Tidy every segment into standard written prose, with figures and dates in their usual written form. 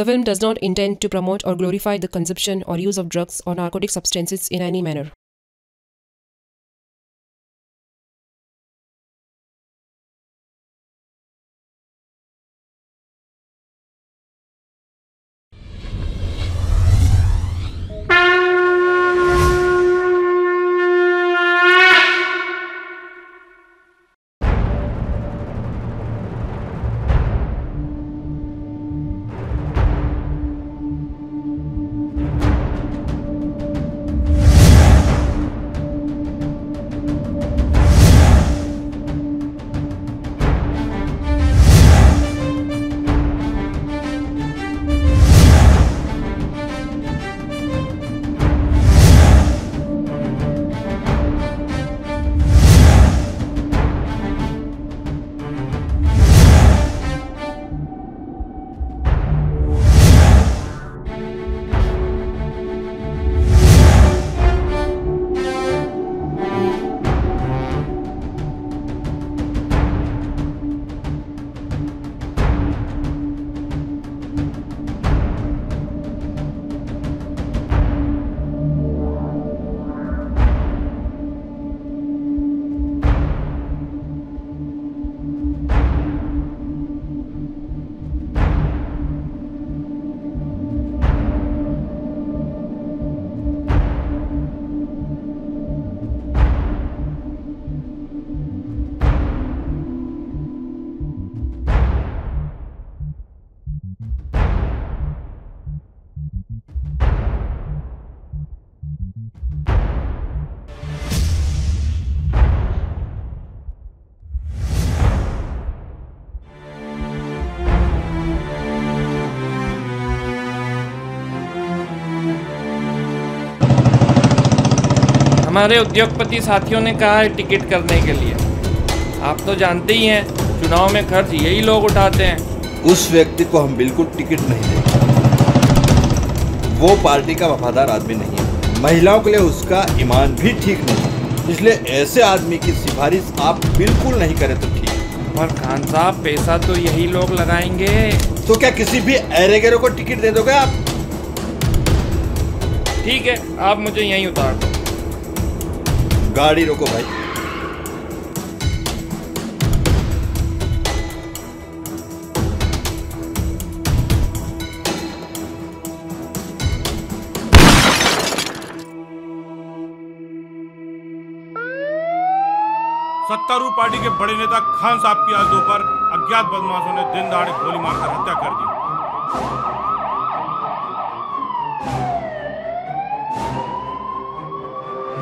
The film does not intend to promote or glorify the consumption or use of drugs or narcotic substances in any manner. हमारे उद्योगपति साथियों ने कहा है ticket करने के लिए। आप तो जानते ही हैं, चुनाव में खर्च यही लोग उठाते हैं। उस व्यक्ति को हम बिल्कुल टिकट नहीं देंगे। वो पार्टी का वफादार आदमी नहीं है। महिलाओं के लिए उसका ईमान भी ठीक नहीं है, इसलिए ऐसे आदमी की सिफारिश आप बिल्कुल नहीं करें तो ठीक है। पर खान साहब, पैसा तो यही लोग लगाएंगे। तो क्या किसी भी ऐरे गैरों को टिकट दे दोगे आप? ठीक है, आप मुझे यहीं उतार दो। गाड़ी रोको भाई। सत्तारूढ़ पार्टी के बड़े नेता खान साहब की आज दोपहर अज्ञात बदमाशों ने दिन दहाड़े गोली मारकर हत्या कर दी।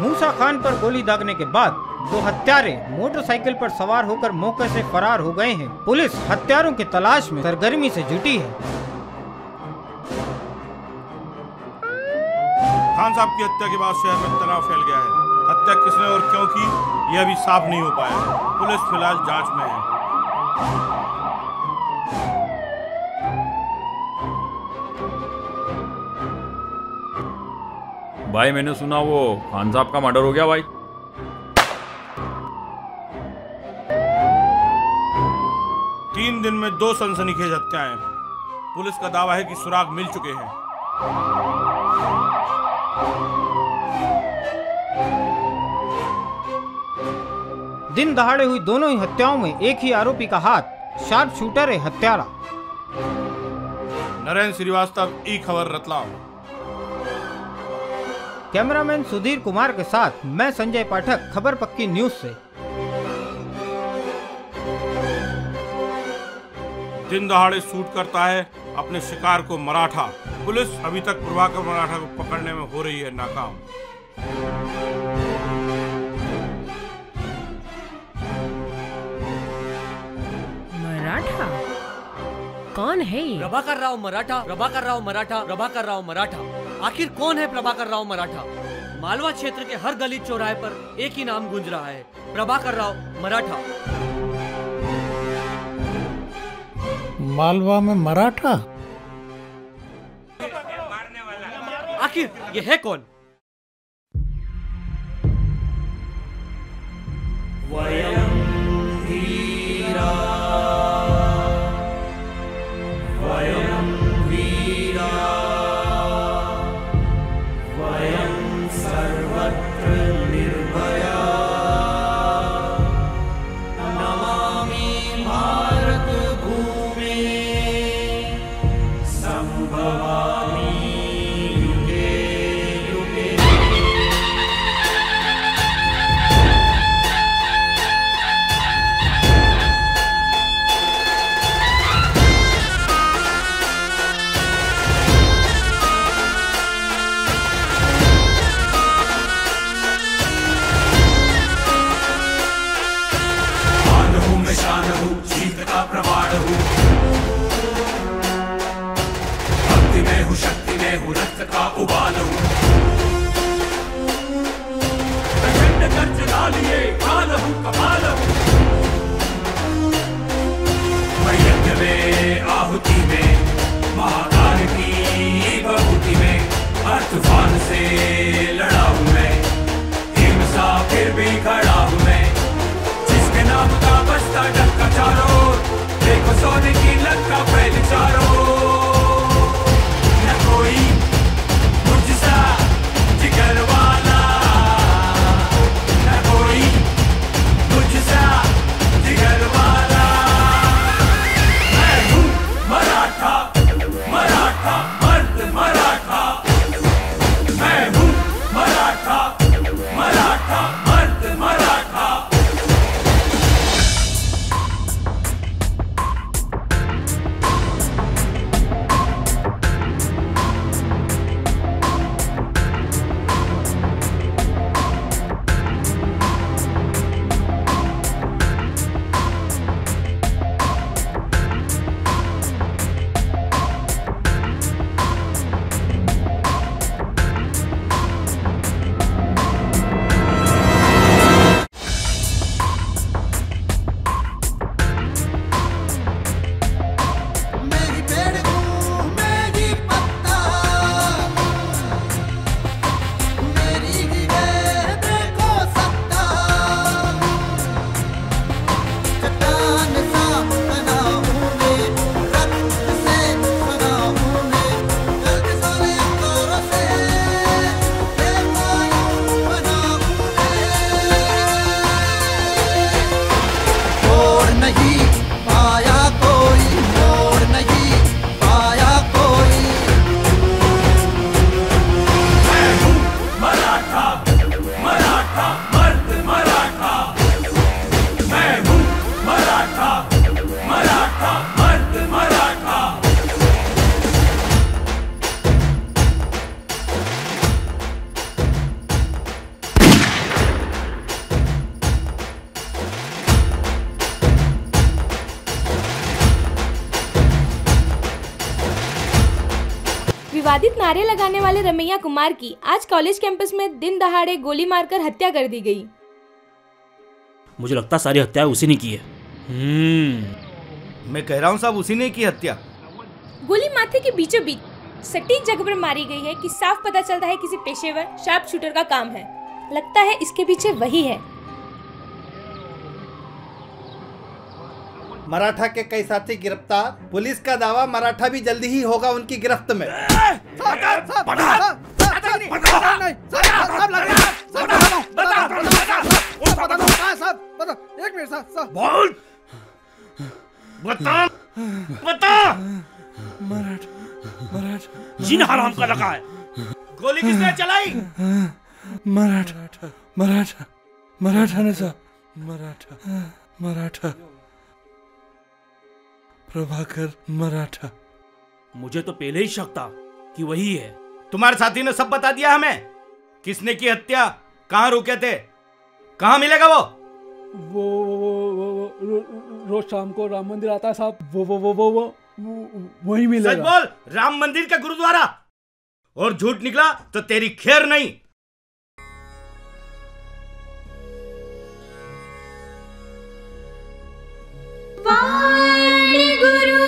मूसा खान पर गोली दागने के बाद दो हत्यारे मोटरसाइकिल पर सवार होकर मौके से फरार हो गए हैं। पुलिस हत्यारों की तलाश में सरगर्मी से जुटी है। खान साहब की हत्या के बाद शहर में तनाव फैल गया है। हत्या किसने और क्यों की, यह अभी साफ नहीं हो पाया है। पुलिस फिलहाल जांच में है। भाई, मैंने सुना वो खान साहब का मर्डर हो गया भाई। 3 दिन में 2 सनसनीखेज हत्याएं। पुलिस का दावा है कि सुराग मिल चुके हैं। दिन दहाड़े हुई दोनों ही हत्याओं में एक ही आरोपी का हाथ, शार्प शूटर है हत्यारा। नरेंद्र श्रीवास्तव, ई खबर रतलाम। कैमरामैन सुधीर कुमार के साथ मैं संजय पाठक, खबर पक्की न्यूज से। दिन दहाड़े शूट करता है अपने शिकार को मराठा। पुलिस अभी तक प्रभाकर मराठा को पकड़ने में हो रही है नाकाम। मराठा कौन है ये? प्रभाकर राव मराठा, प्रभाकर राव मराठा, प्रभाकर राव मराठा। आखिर कौन है प्रभाकर राव मराठा? मालवा क्षेत्र के हर गली चौराहे पर एक ही नाम गूंज रहा है, प्रभाकर राव मराठा। मालवा में मराठा? आखिर ये है कौन? वयं वीरा सर्वत्र निर्भया नमामि भारत भूमे संभवामि युगे युगे। शान हूँ जीत का प्रमाण हूँ भक्ति में हूँ शक्ति में हूँ रक्त का उबाल हूँ प्रचंड गर्जना लिए काल हूँ कपाल हूँ मैं यज्ञ में आहुति में महाकाल की बहुति में हर तूफान से लड़ा हूँ मैं हिमसा फिर भी खड़ा हूँ मैं नाम का बस्ता डक्का चारों देखो सोने की लंका फैल चारों न कोई मुझसा जिगर वाला न कोई मुझसा जिगर वाला मैं हूँ मराठा मराठा मर्द मराठा मैं हूँ मराठा मराठा मर्द मराठा। विवादित नारे लगाने वाले रमैया कुमार की आज कॉलेज कैंपस में दिन दहाड़े गोली मारकर हत्या कर दी गई। मुझे लगता सारी हत्या उसी ने की है। मैं कह रहा हूँ साहब उसी ने की हत्या। गोली माथे के बीचों बीच सटीक जगह पर मारी गई है कि साफ पता चलता है किसी पेशेवर शार्प शूटर का काम है। लगता है इसके पीछे वही है। मराठा के कई साथी गिरफ्तार। पुलिस का दावा मराठा भी जल्दी ही होगा उनकी गिरफ्त में। बोल बता बता। मराठा जिन हराम का लगा है। गोली किसने चलाई? मराठा मराठा मराठा ने साहब मराठा प्रभाकर मराठा। मुझे तो पहले ही शक था कि वही है। तुम्हारे साथी ने सब बता दिया हमें। किसने की हत्या, कहाँ रुके थे, कहाँ मिलेगा वो रोज शाम को राम मंदिर आता है साहब, वो वही मिलेगा। सच बोल, राम मंदिर का गुरुद्वारा। और झूठ निकला तो तेरी खैर नहीं। वाणी गुरु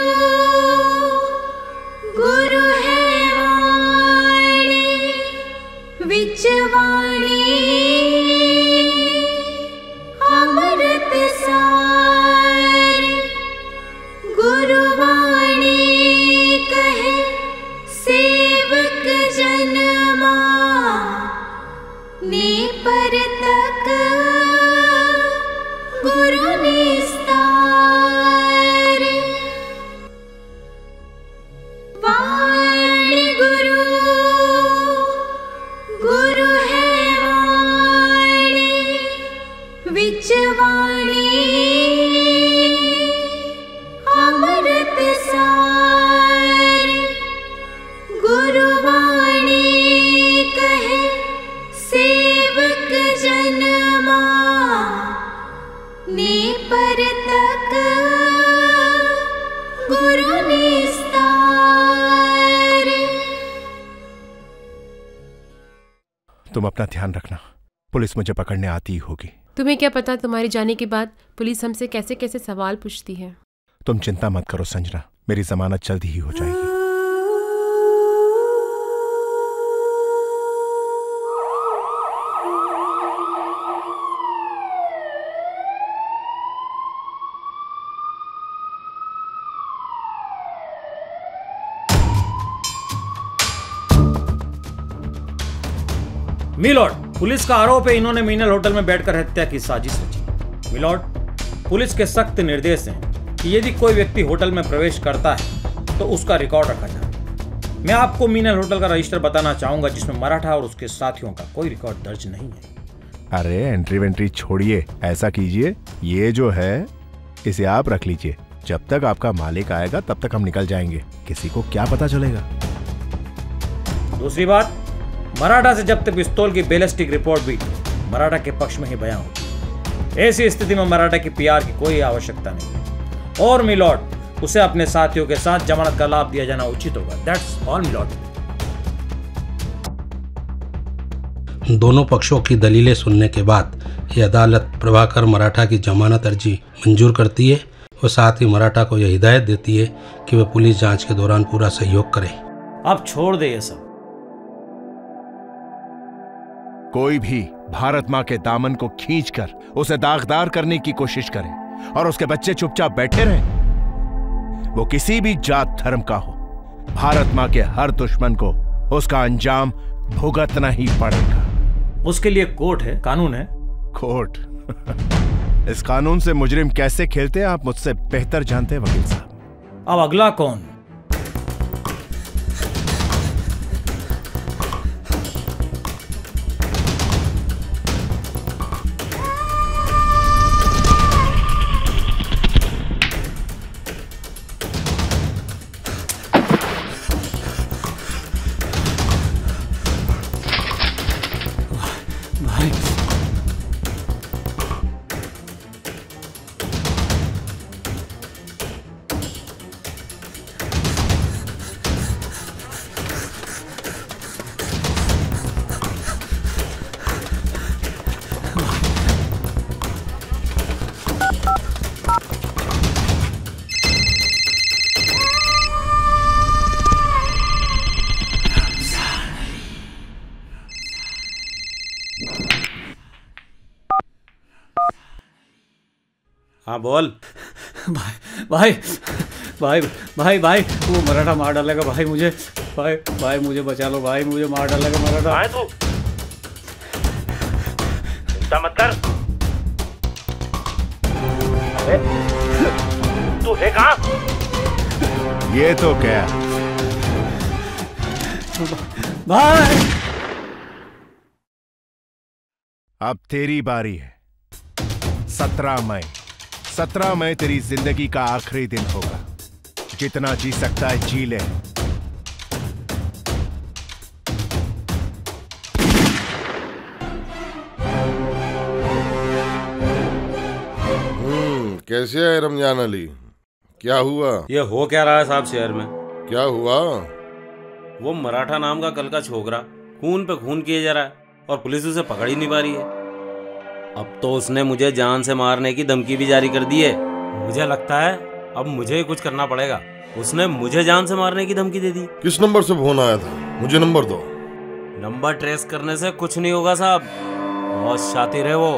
गुरु है वाणी विच वाणी अमृत सारी गुरु वाणी कहे सेवक जनमा ने तुम अपना ध्यान रखना, पुलिस मुझे पकड़ने आती ही होगी। तुम्हें क्या पता तुम्हारे जाने के बाद पुलिस हमसे कैसे कैसे सवाल पूछती है। तुम चिंता मत करो संजना, मेरी जमानत जल्दी ही हो जाएगी। मिलॉर्ड, पुलिस का आरोप है इन्होंने मीनल होटल में बैठकर हत्या की साजिश रची। मिलॉर्ड, पुलिस के सख्त निर्देश हैं कि यदि कोई व्यक्ति होटल में प्रवेश करता है तो उसका रिकॉर्ड रखा जाए। मैं आपको मीनल होटल का रजिस्टर बताना चाहूंगा जिसमें मराठा और उसके साथियों का कोई रिकॉर्ड दर्ज नहीं है। अरे एंट्री वेंट्री छोड़िए, ऐसा कीजिए, ये जो है इसे आप रख लीजिए। जब तक आपका मालिक आएगा तब तक हम निकल जाएंगे, किसी को क्या पता चलेगा। दूसरी बात, मराठा से जब्त पिस्तौल की बैलिस्टिक रिपोर्ट भी मराठा के पक्ष में ही बयां होगी। ऐसी स्थिति में मराठा की पीआर की कोई आवश्यकता नहीं और मिलॉर्ड, उसे अपने साथियों के साथ जमानत का लाभ दिया जाना उचित होगा। That's all milord. दोनों पक्षों की दलीलें सुनने के बाद यह अदालत प्रभाकर मराठा की जमानत अर्जी मंजूर करती है और साथ ही मराठा को यह हिदायत देती है कि वह पुलिस जांच के दौरान पूरा सहयोग करे। आप छोड़ दे ये सब। कोई भी भारत मां के दामन को खींचकर उसे दागदार करने की कोशिश करे और उसके बच्चे चुपचाप बैठे रहें, वो किसी भी जात धर्म का हो, भारत मां के हर दुश्मन को उसका अंजाम भुगतना ही पड़ेगा। उसके लिए कोर्ट है, कानून है। कोर्ट? इस कानून से मुजरिम कैसे खेलते हैं आप मुझसे बेहतर जानते हैं वकील साहब। अब अगला कौन? हाँ बोल। भाई भाई भाई भाई वो मराठा मार डालेगा भाई मुझे। भाई मुझे बचा लो भाई, मुझे मार डालेगा मराठा। आए तू चिंता मत कर। तू है कहाँ? ये तो क्या भाई, अब तेरी बारी है। 17 मई तेरी जिंदगी का आखिरी दिन होगा। जितना जी सकता है जी ले। कैसे है रमजान अली? क्या हुआ? ये हो क्या रहा है साहब शहर में? क्या हुआ? वो मराठा नाम का कल का छोकरा खून पे खून किए जा रहा है और पुलिस उसे पकड़ ही नहीं पा रही है। अब तो उसने मुझे जान से मारने की धमकी भी जारी कर दी है। मुझे लगता है अब मुझे ही कुछ करना पड़ेगा। उसने मुझे जान से मारने की धमकी दे दी। किस नंबर से फोन आया था? मुझे नंबर दो। नंबर ट्रेस करने से कुछ नहीं होगा साहब, बहुत शातिर है वो।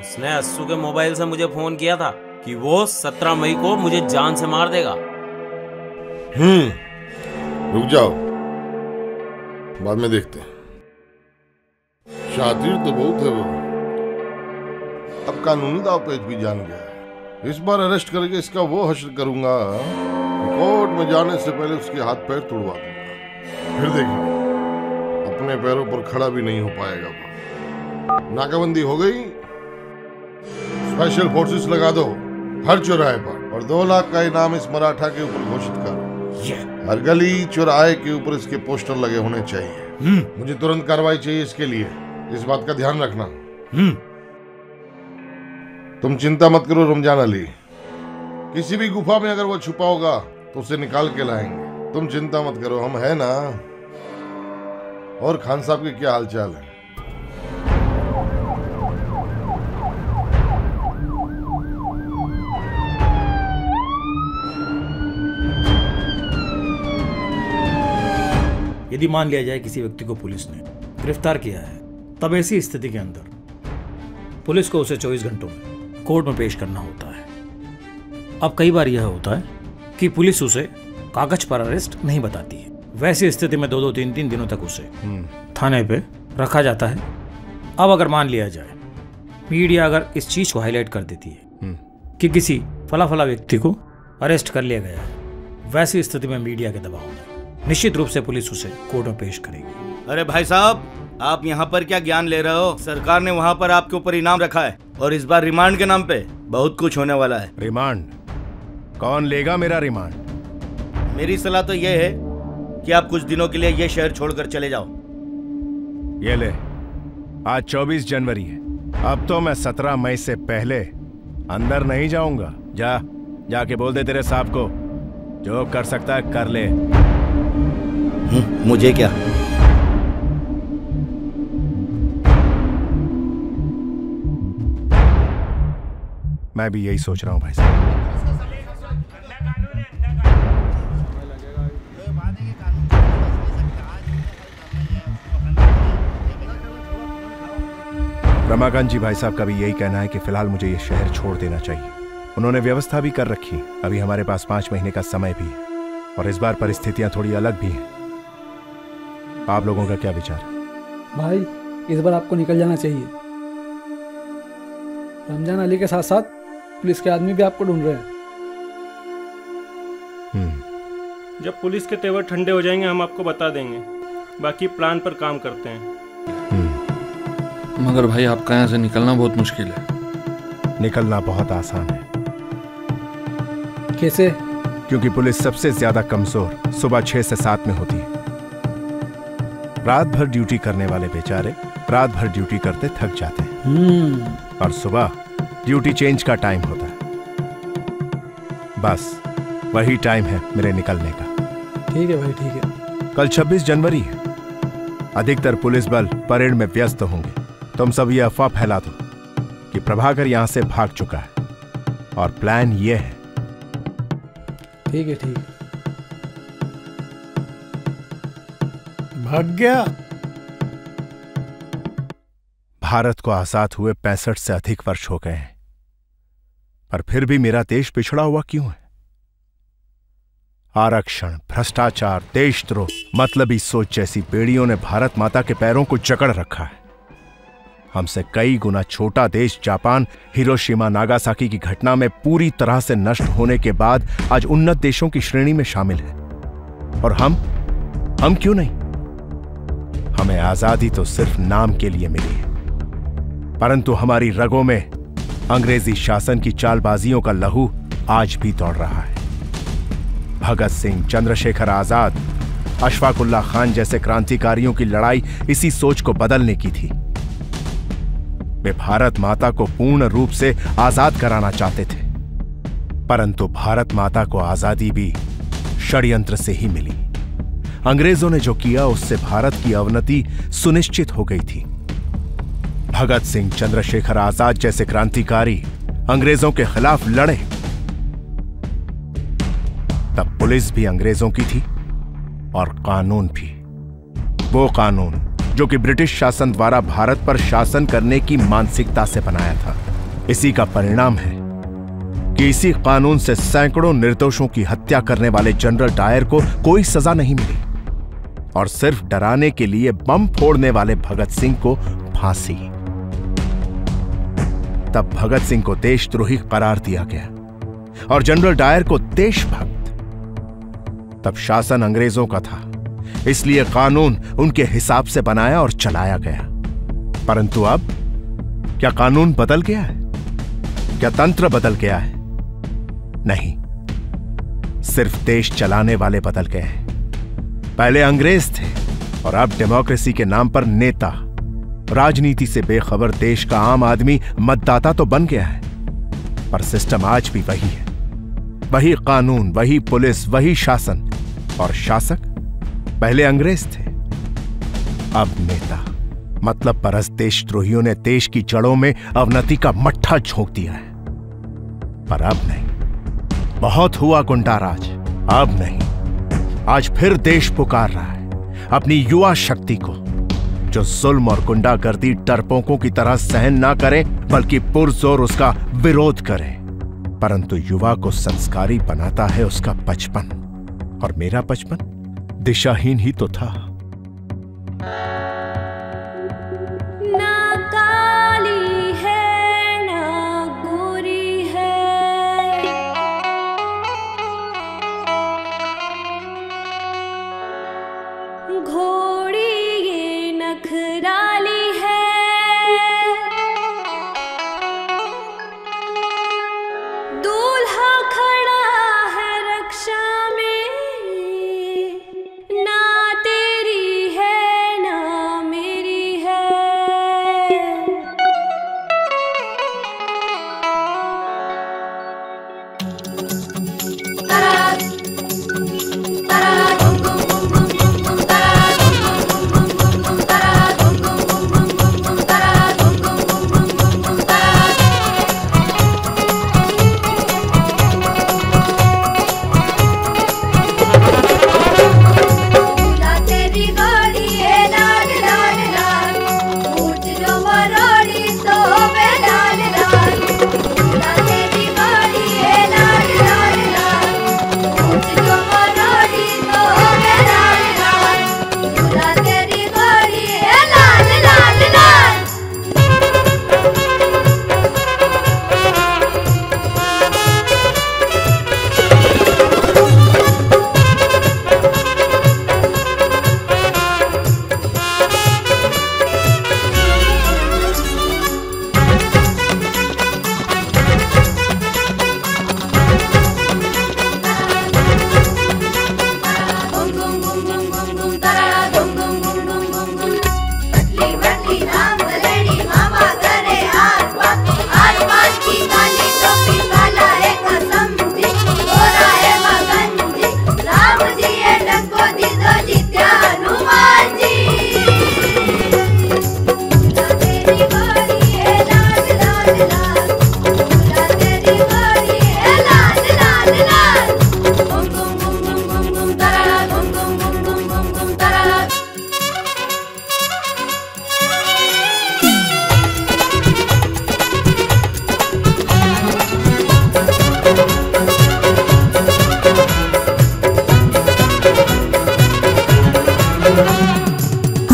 उसने अस्सू के मोबाइल से मुझे फोन किया था कि वो 17 मई को मुझे जान से मार देगा। रुक जाओ, बाद में देखते हैं। शातिर तो बहुत है वो। अब कानूनी दाव पेच भी जान गया है। इस बार अरेस्ट करके इसका वो हश्र करूंगा कि कोर्ट में जाने से पहले उसके हाथ पैर तुड़वा दूंगा। फिर देखना, अपने पैरों पर खड़ा भी नहीं हो पाएगा वो। नाकाबंदी हो गई, स्पेशल फोर्सेस लगा दो हर चौराहे पर और 2 लाख का इनाम इस मराठा के ऊपर घोषित करो। हर गली चौराहे के ऊपर इसके पोस्टर लगे होने चाहिए। मुझे तुरंत कार्रवाई चाहिए इसके लिए, इस बात का ध्यान रखना। तुम चिंता मत करो रमजान अली, किसी भी गुफा में अगर वो छुपा होगा तो उसे निकाल के लाएंगे। तुम चिंता मत करो, हम है ना। और खान साहब के क्या हालचाल है? यदि मान लिया जाए किसी व्यक्ति को पुलिस ने गिरफ्तार किया है, तब ऐसी स्थिति के अंदर पुलिस को उसे 24 घंटों में कोर्ट में पेश करना होता है। अब कई बार यह होता है कि पुलिस उसे कागज पर अरेस्ट नहीं बताती है। वैसी स्थिति में 2-2, 3-3 दिनों तक उसे थाने पे रखा जाता है। अब अगर मान लिया जाए मीडिया अगर इस चीज को हाईलाइट कर देती है कि किसी फला व्यक्ति को अरेस्ट कर लिया गया है, वैसी स्थिति में मीडिया के दबाव में निश्चित रूप से पुलिस उसे कोर्ट में पेश करेगी। अरे भाई साहब, आप यहाँ पर क्या ज्ञान ले रहे हो? सरकार ने वहाँ पर आपके ऊपर इनाम रखा है और इस बार रिमांड के नाम पे बहुत कुछ होने वाला है। रिमांड? कौन लेगा मेरा रिमांड? मेरी सलाह तो ये है कि आप कुछ दिनों के लिए ये शहर छोड़कर चले जाओ। ये ले, आज 24 जनवरी है। अब तो मैं 17 मई से पहले अंदर नहीं जाऊंगा। जाके बोल दे तेरे साहब को, जो कर सकता है कर ले। मुझे क्या? मैं भी यही सोच रहा हूं भाई साहब। रमाकांत जी भाई साहब का भी यही कहना है कि फिलहाल मुझे ये शहर छोड़ देना चाहिए। उन्होंने व्यवस्था भी कर रखी, अभी हमारे पास 5 महीने का समय भी है और इस बार परिस्थितियां थोड़ी अलग भी हैं। आप लोगों का क्या विचार है? भाई, इस बार आपको निकल जाना चाहिए। रमजान अली के साथ साथ पुलिस के आदमी भी आपको ढूंढ रहे हैं। जब पुलिस के तेवर ठंडे हो जाएंगे हम आपको बता देंगे। बाकी प्लान पर काम करते हैं। मगर भाई आपका यहाँ से निकलना बहुत मुश्किल है। निकलना बहुत आसान है। कैसे? क्योंकि पुलिस सबसे ज्यादा कमजोर सुबह 6 से 7 में होती है। रात भर ड्यूटी करने वाले बेचारे रात भर ड्यूटी करते थक जाते हैं और सुबह ड्यूटी चेंज का टाइम होता है। बस वही टाइम है मेरे निकलने का। ठीक है भाई, ठीक है। कल 26 जनवरी है। अधिकतर पुलिस बल परेड में व्यस्त होंगे। तुम सब ये अफवाह फैला दो कि प्रभाकर यहां से भाग चुका है और प्लान ये है। ठीक है, ठीक है। भाग गया? भारत को आजाद हुए 65 से अधिक वर्ष हो गए हैं, पर फिर भी मेरा देश पिछड़ा हुआ क्यों है? आरक्षण, भ्रष्टाचार, देशद्रोह, मतलबी सोच जैसी बेड़ियों ने भारत माता के पैरों को जकड़ रखा है। हमसे कई गुना छोटा देश जापान हिरोशिमा नागासाकी की घटना में पूरी तरह से नष्ट होने के बाद आज उन्नत देशों की श्रेणी में शामिल है। और हम क्यों नहीं? हमें आजादी तो सिर्फ नाम के लिए मिली है, परंतु हमारी रगों में अंग्रेजी शासन की चालबाजियों का लहू आज भी दौड़ रहा है। भगत सिंह, चंद्रशेखर आजाद, अशफाकुल्लाह खान जैसे क्रांतिकारियों की लड़ाई इसी सोच को बदलने की थी। वे भारत माता को पूर्ण रूप से आजाद कराना चाहते थे, परंतु भारत माता को आजादी भी षड्यंत्र से ही मिली। अंग्रेजों ने जो किया उससे भारत की अवनति सुनिश्चित हो गई थी। भगत सिंह, चंद्रशेखर आजाद जैसे क्रांतिकारी अंग्रेजों के खिलाफ लड़े, तब पुलिस भी अंग्रेजों की थी और कानून भी। वो कानून जो कि ब्रिटिश शासन द्वारा भारत पर शासन करने की मानसिकता से बनाया था। इसी का परिणाम है कि इसी कानून से सैकड़ों निर्दोषों की हत्या करने वाले जनरल डायर को कोई सजा नहीं मिली और सिर्फ डराने के लिए बम फोड़ने वाले भगत सिंह को फांसी। तब भगत सिंह को देशद्रोही करार दिया गया और जनरल डायर को देशभक्त। तब शासन अंग्रेजों का था, इसलिए कानून उनके हिसाब से बनाया और चलाया गया। परंतु अब क्या कानून बदल गया है? क्या तंत्र बदल गया है? नहीं, सिर्फ देश चलाने वाले बदल गए हैं। पहले अंग्रेज थे और अब डेमोक्रेसी के नाम पर नेता। राजनीति से बेखबर देश का आम आदमी मतदाता तो बन गया है, पर सिस्टम आज भी वही है। वही कानून, वही पुलिस, वही शासन, और शासक पहले अंग्रेज थे। अब नेता मतलब परस देशद्रोहियों ने देश की जड़ों में अवनति का मट्ठा झोंक दिया है, पर अब नहीं। बहुत हुआ गुंडाराज, अब नहीं। आज फिर देश पुकार रहा है अपनी युवा शक्ति को, जो जुल्म और गुंडागर्दी डरपोकों की तरह सहन ना करे, बल्कि पुरजोर उसका विरोध करे। परंतु युवा को संस्कारी बनाता है उसका बचपन, और मेरा बचपन दिशाहीन ही तो था। ना काली है ना गोरी है, घोड़ी ये नखराली है, दूल्हा खड़ा है रक्षा में, ना तेरी है ना मेरी है। तेरी गाड़ी है लाल लाल लाल, ऊंच जो मरोड़ी तो वे लाल लाल। तेरी गाड़ी है लाल लाल लाल, ऊंच जो मरोड़ी तो वे लाल लाल। तेरी गाड़ी है लाल लाल लाल। बटली नाम गलेड़ी मामा करे हाथ बाकी, आसमान की काली टोपी काला है कसम जी, गोरा है मगन जी, राम जी है डंको दी दो जीत्या हनुमान जी। तेरी गाड़ी है लाल लाल लाल, तेरी गाड़ी है लाल लाल लाल। गुम गुम गुम गुम गुम गुम तारा, गुम गुम गुम गुम गुम गुम तारा।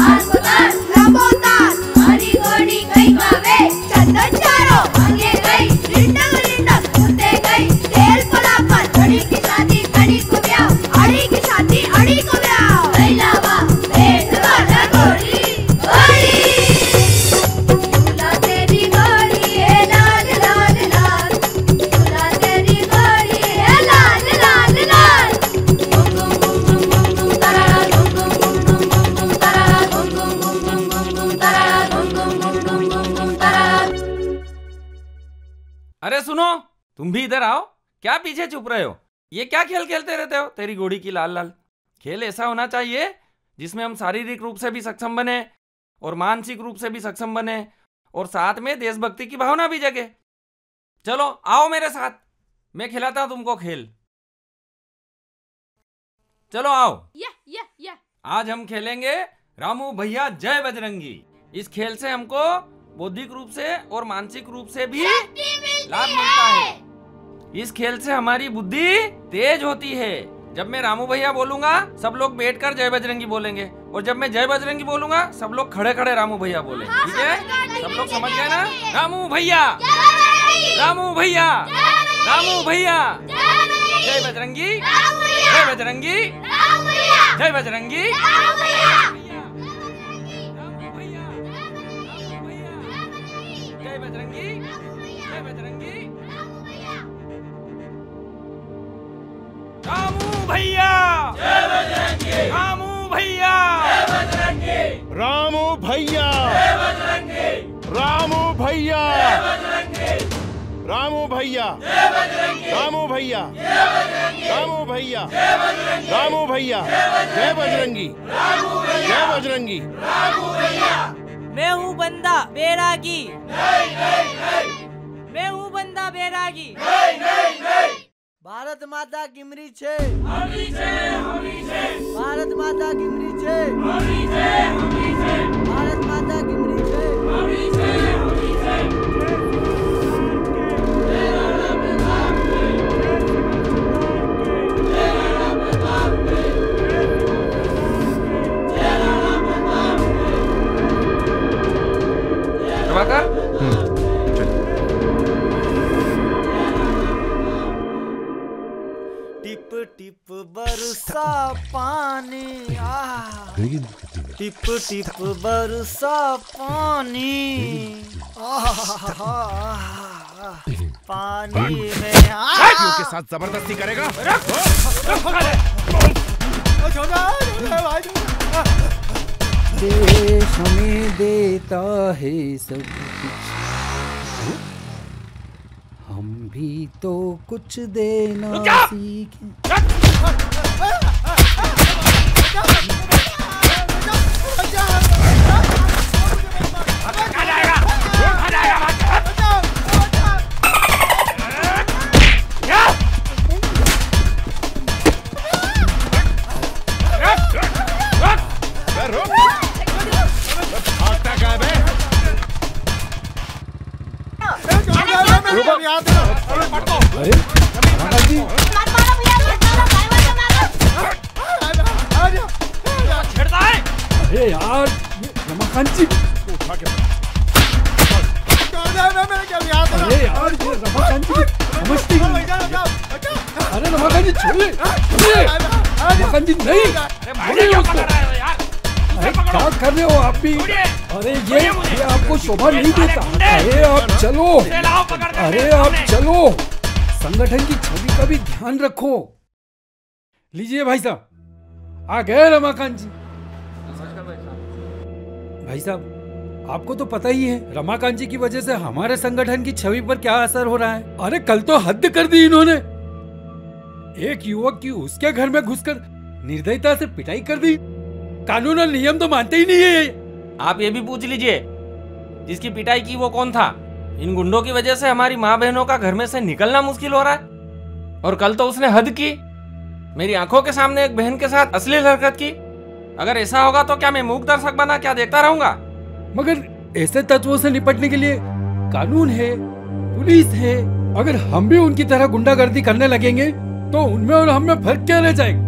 आसमान रंगोतान, हरी घोड़ी गई मावे, चंदन चारो भांगे गई, लिंडक लिंडक कूदे गई, तेल पलापन, अड़ी की शादी अड़ी को ब्याह, अड़ी की शादी अड़ी को ब्याह। बैलावा बैठ वाला घोड़ी घोड़ी, दूल्हा तेरी घोड़ी है लाल लाल लाल, दूल्हा तेरी घोड़ी है लाल लाल लाल। गुम गुम गुम गुम गुम गुम तारा, गुम गुम गुम गुम गुम गुम तारा, गुम गुम गुम गुम गुम गुम तारा, गुम गुम गुम गुम गुम गुम तारा। अरे सुनो, तुम भी इधर आओ। क्या पीछे चुप रहे हो? ये क्या खेल खेलते रहते हो? तेरी घोड़ी की लाल लाल। खेल ऐसा होना चाहिए जिसमें हम शारीरिक रूप से भी सक्षम बने और मानसिक रूप से भी सक्षम बने और साथ में देशभक्ति की भावना भी जगे। चलो आओ मेरे साथ, मैं खिलाता हूं तुमको खेल। चलो आओ। या आज हम खेलेंगे रामू भैया जय बजरंगी। इस खेल से हमको बौद्धिक रूप से और मानसिक रूप से भी लाभ मिलता है। इस खेल से हमारी बुद्धि तेज होती है। जब मैं रामू भैया बोलूंगा सब लोग बैठकर जय बजरंगी बोलेंगे, और जब मैं जय बजरंगी बोलूंगा सब लोग खड़े खड़े रामू भैया बोलेंगे। ठीक है? सब लोग समझ गए ना? रामू भैया, रामू भैया, रामू भैया, जय बजरंगी, जय बजरंगी, जय बजरंगी। जय बजरंगी, जय बजरंगी। रामू भैया, जय बजरंगी। रामू भैया, जय बजरंगी। रामू भैया, जय बजरंगी। रामू भैया, जय बजरंगी। रामू भैया, रामू भैया, रामू भैया, रामू भैया, जय बजरंगी, जय बजरंगी। मैं हूँ बंदा बैरागी, मैं हूँ बंदा बैरागी। भारत माता गिमरी छे, भारत माता गिमरी छे, भारत माता गिमरी छे। प्रभाकर, टिप टिप बरसा पानी, टिप टिप बरसा पानी, पानी में के साथ जबरदस्ती करेगा? देश हमें देता है सब कुछ, हम भी तो कुछ देना सीखें। अरे जी, अरे यार रमाकांत जी, अरे यार ये रमाकांत जी समझते ही नहीं। अरे रमाकांत जी छोड़िए, रमाकांत जी नहीं, छोड़िए उसको। अरे क्या कर रहे हो आप भी? अरे ये आपको शोभा नहीं देता। अरे आप चलो, अरे आप चलो, संगठन की छवि का भी ध्यान रखो। लीजिए भाई साहब, आ गए रमाकांत जी। भाई साहब आपको तो पता ही है रमाकांत जी की वजह से हमारे संगठन की छवि पर क्या असर हो रहा है। अरे कल तो हद कर दी इन्होंने, एक युवक की उसके घर में घुसकर निर्दयता से पिटाई कर दी। कानून और नियम तो मानते ही नहीं है। आप ये भी पूछ लीजिए जिसकी पिटाई की वो कौन था। इन गुंडों की वजह से हमारी माँ बहनों का घर में से निकलना मुश्किल हो रहा है। और कल तो उसने हद की, मेरी आंखों के सामने एक बहन के साथ अश्लील हरकत की। अगर ऐसा होगा तो क्या मैं मूक दर्शक बना क्या देखता रहूंगा? मगर ऐसे तत्वों से निपटने के लिए कानून है, पुलिस है। अगर हम भी उनकी तरह गुंडागर्दी करने लगेंगे तो उनमें और हम में फर्क क्या रह जाएगा?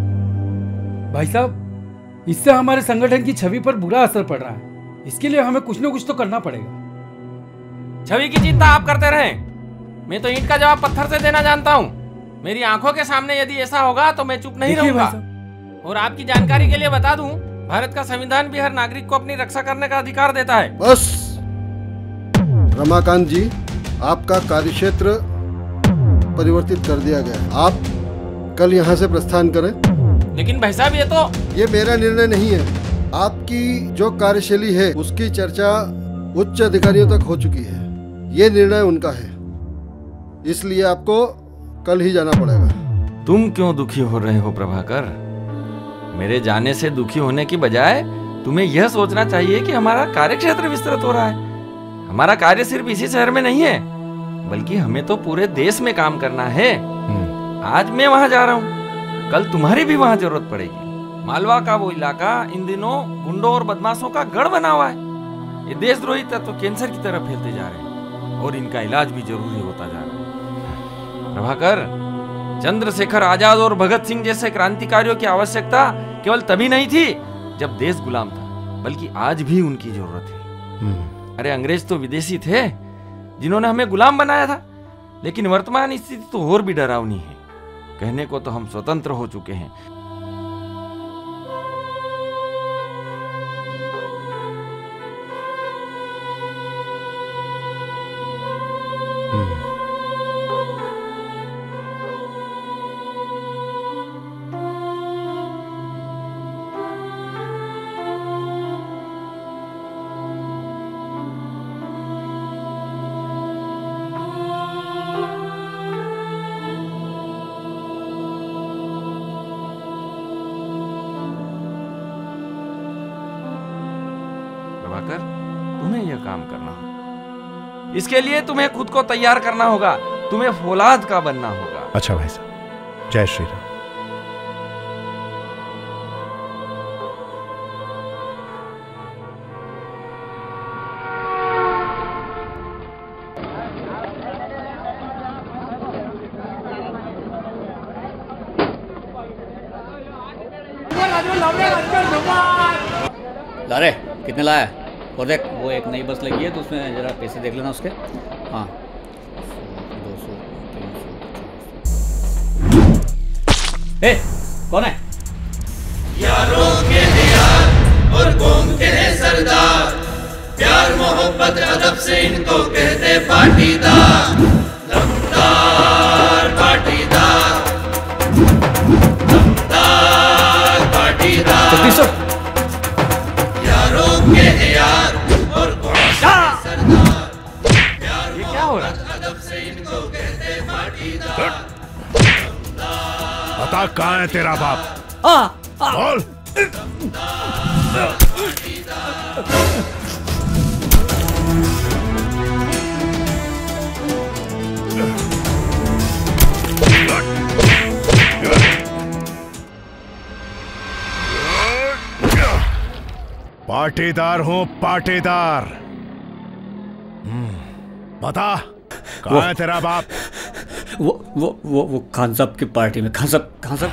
भाई साहब इससे हमारे संगठन की छवि पर बुरा असर पड़ रहा है। इसके लिए हमें कुछ न कुछ तो करना पड़ेगा। छवि की चिंता आप करते रहें, मैं तो ईंट का जवाब पत्थर से देना जानता हूँ। मेरी आंखों के सामने यदि ऐसा होगा तो मैं चुप नहीं रहूंगा। और आपकी जानकारी के लिए बता दूं, भारत का संविधान भी हर नागरिक को अपनी रक्षा करने का अधिकार देता है। बस रमाकांत जी, आपका कार्यक्षेत्र परिवर्तित कर दिया गया है। आप कल यहाँ से प्रस्थान करें। लेकिन भाई साहब ये मेरा निर्णय नहीं है। आपकी जो कार्यशैली है उसकी चर्चा उच्च अधिकारियों तक हो चुकी है। ये निर्णय उनका है, इसलिए आपको कल ही जाना पड़ेगा। तुम क्यों दुखी हो रहे हो प्रभाकर? मेरे जाने से दुखी होने की बजाय तुम्हें यह सोचना चाहिए कि हमारा कार्यक्षेत्र विस्तृत हो रहा है। हमारा कार्य सिर्फ इसी शहर में नहीं है, बल्कि हमें तो पूरे देश में काम करना है। आज मैं वहां जा रहा हूँ, कल तुम्हारी भी वहां जरूरत पड़ेगी। मालवा का वो इलाका इन दिनों गुंडों और बदमाशों का गढ़ बना हुआ है। ये देशद्रोही तत्व कैंसर की तरह फैलते जा रहे हैं और इनका इलाज भी जरूरी होता जा रहा है। प्रभाकर, चंद्रशेखर आजाद और भगत सिंह जैसे क्रांतिकारियों की आवश्यकता केवल तभी नहीं थी जब देश गुलाम था, बल्कि आज भी उनकी जरूरत है। अरे अंग्रेज तो विदेशी थे जिन्होंने हमें गुलाम बनाया था, लेकिन वर्तमान स्थिति तो और भी डरावनी है। कहने को तो हम स्वतंत्र हो चुके हैं, तुम्हें यह काम करना होगा। इसके लिए तुम्हें खुद को तैयार करना होगा, तुम्हें फौलाद का बनना होगा। अच्छा भाई साहब, जय श्री राम। ला रे, कितने लाया? और देख, वो एक नई बस लगी है तो उसमें जरा पैसे देख लेना उसके। हाँ, 200, 300। ए, कौन है? यारों के यार और कौम के हैं सरदार, प्यार मोहब्बत अदब से इनको कहते पाटीदार। दमदार पाटीदार, दमदार पाटीदार, यारों के यार और कौम के सरदार, प्यार मोहब्बत अदब से इनको कहते पाटीदार। बता कहाँ है तेरा बाप? बोल। पाटीदार हूँ, पाटीदार। बता कहाँ है तेरा बाप? वो खान साहब की पार्टी में। खान साहब।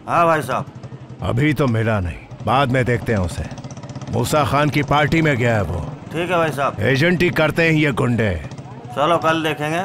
हाँ भाई साहब। अभी तो मिला नहीं, बाद में देखते हैं उसे। मूसा खान की पार्टी में गया है वो। ठीक है भाई साहब। एजेंट ही करते हैं ये गुंडे। चलो कल देखेंगे।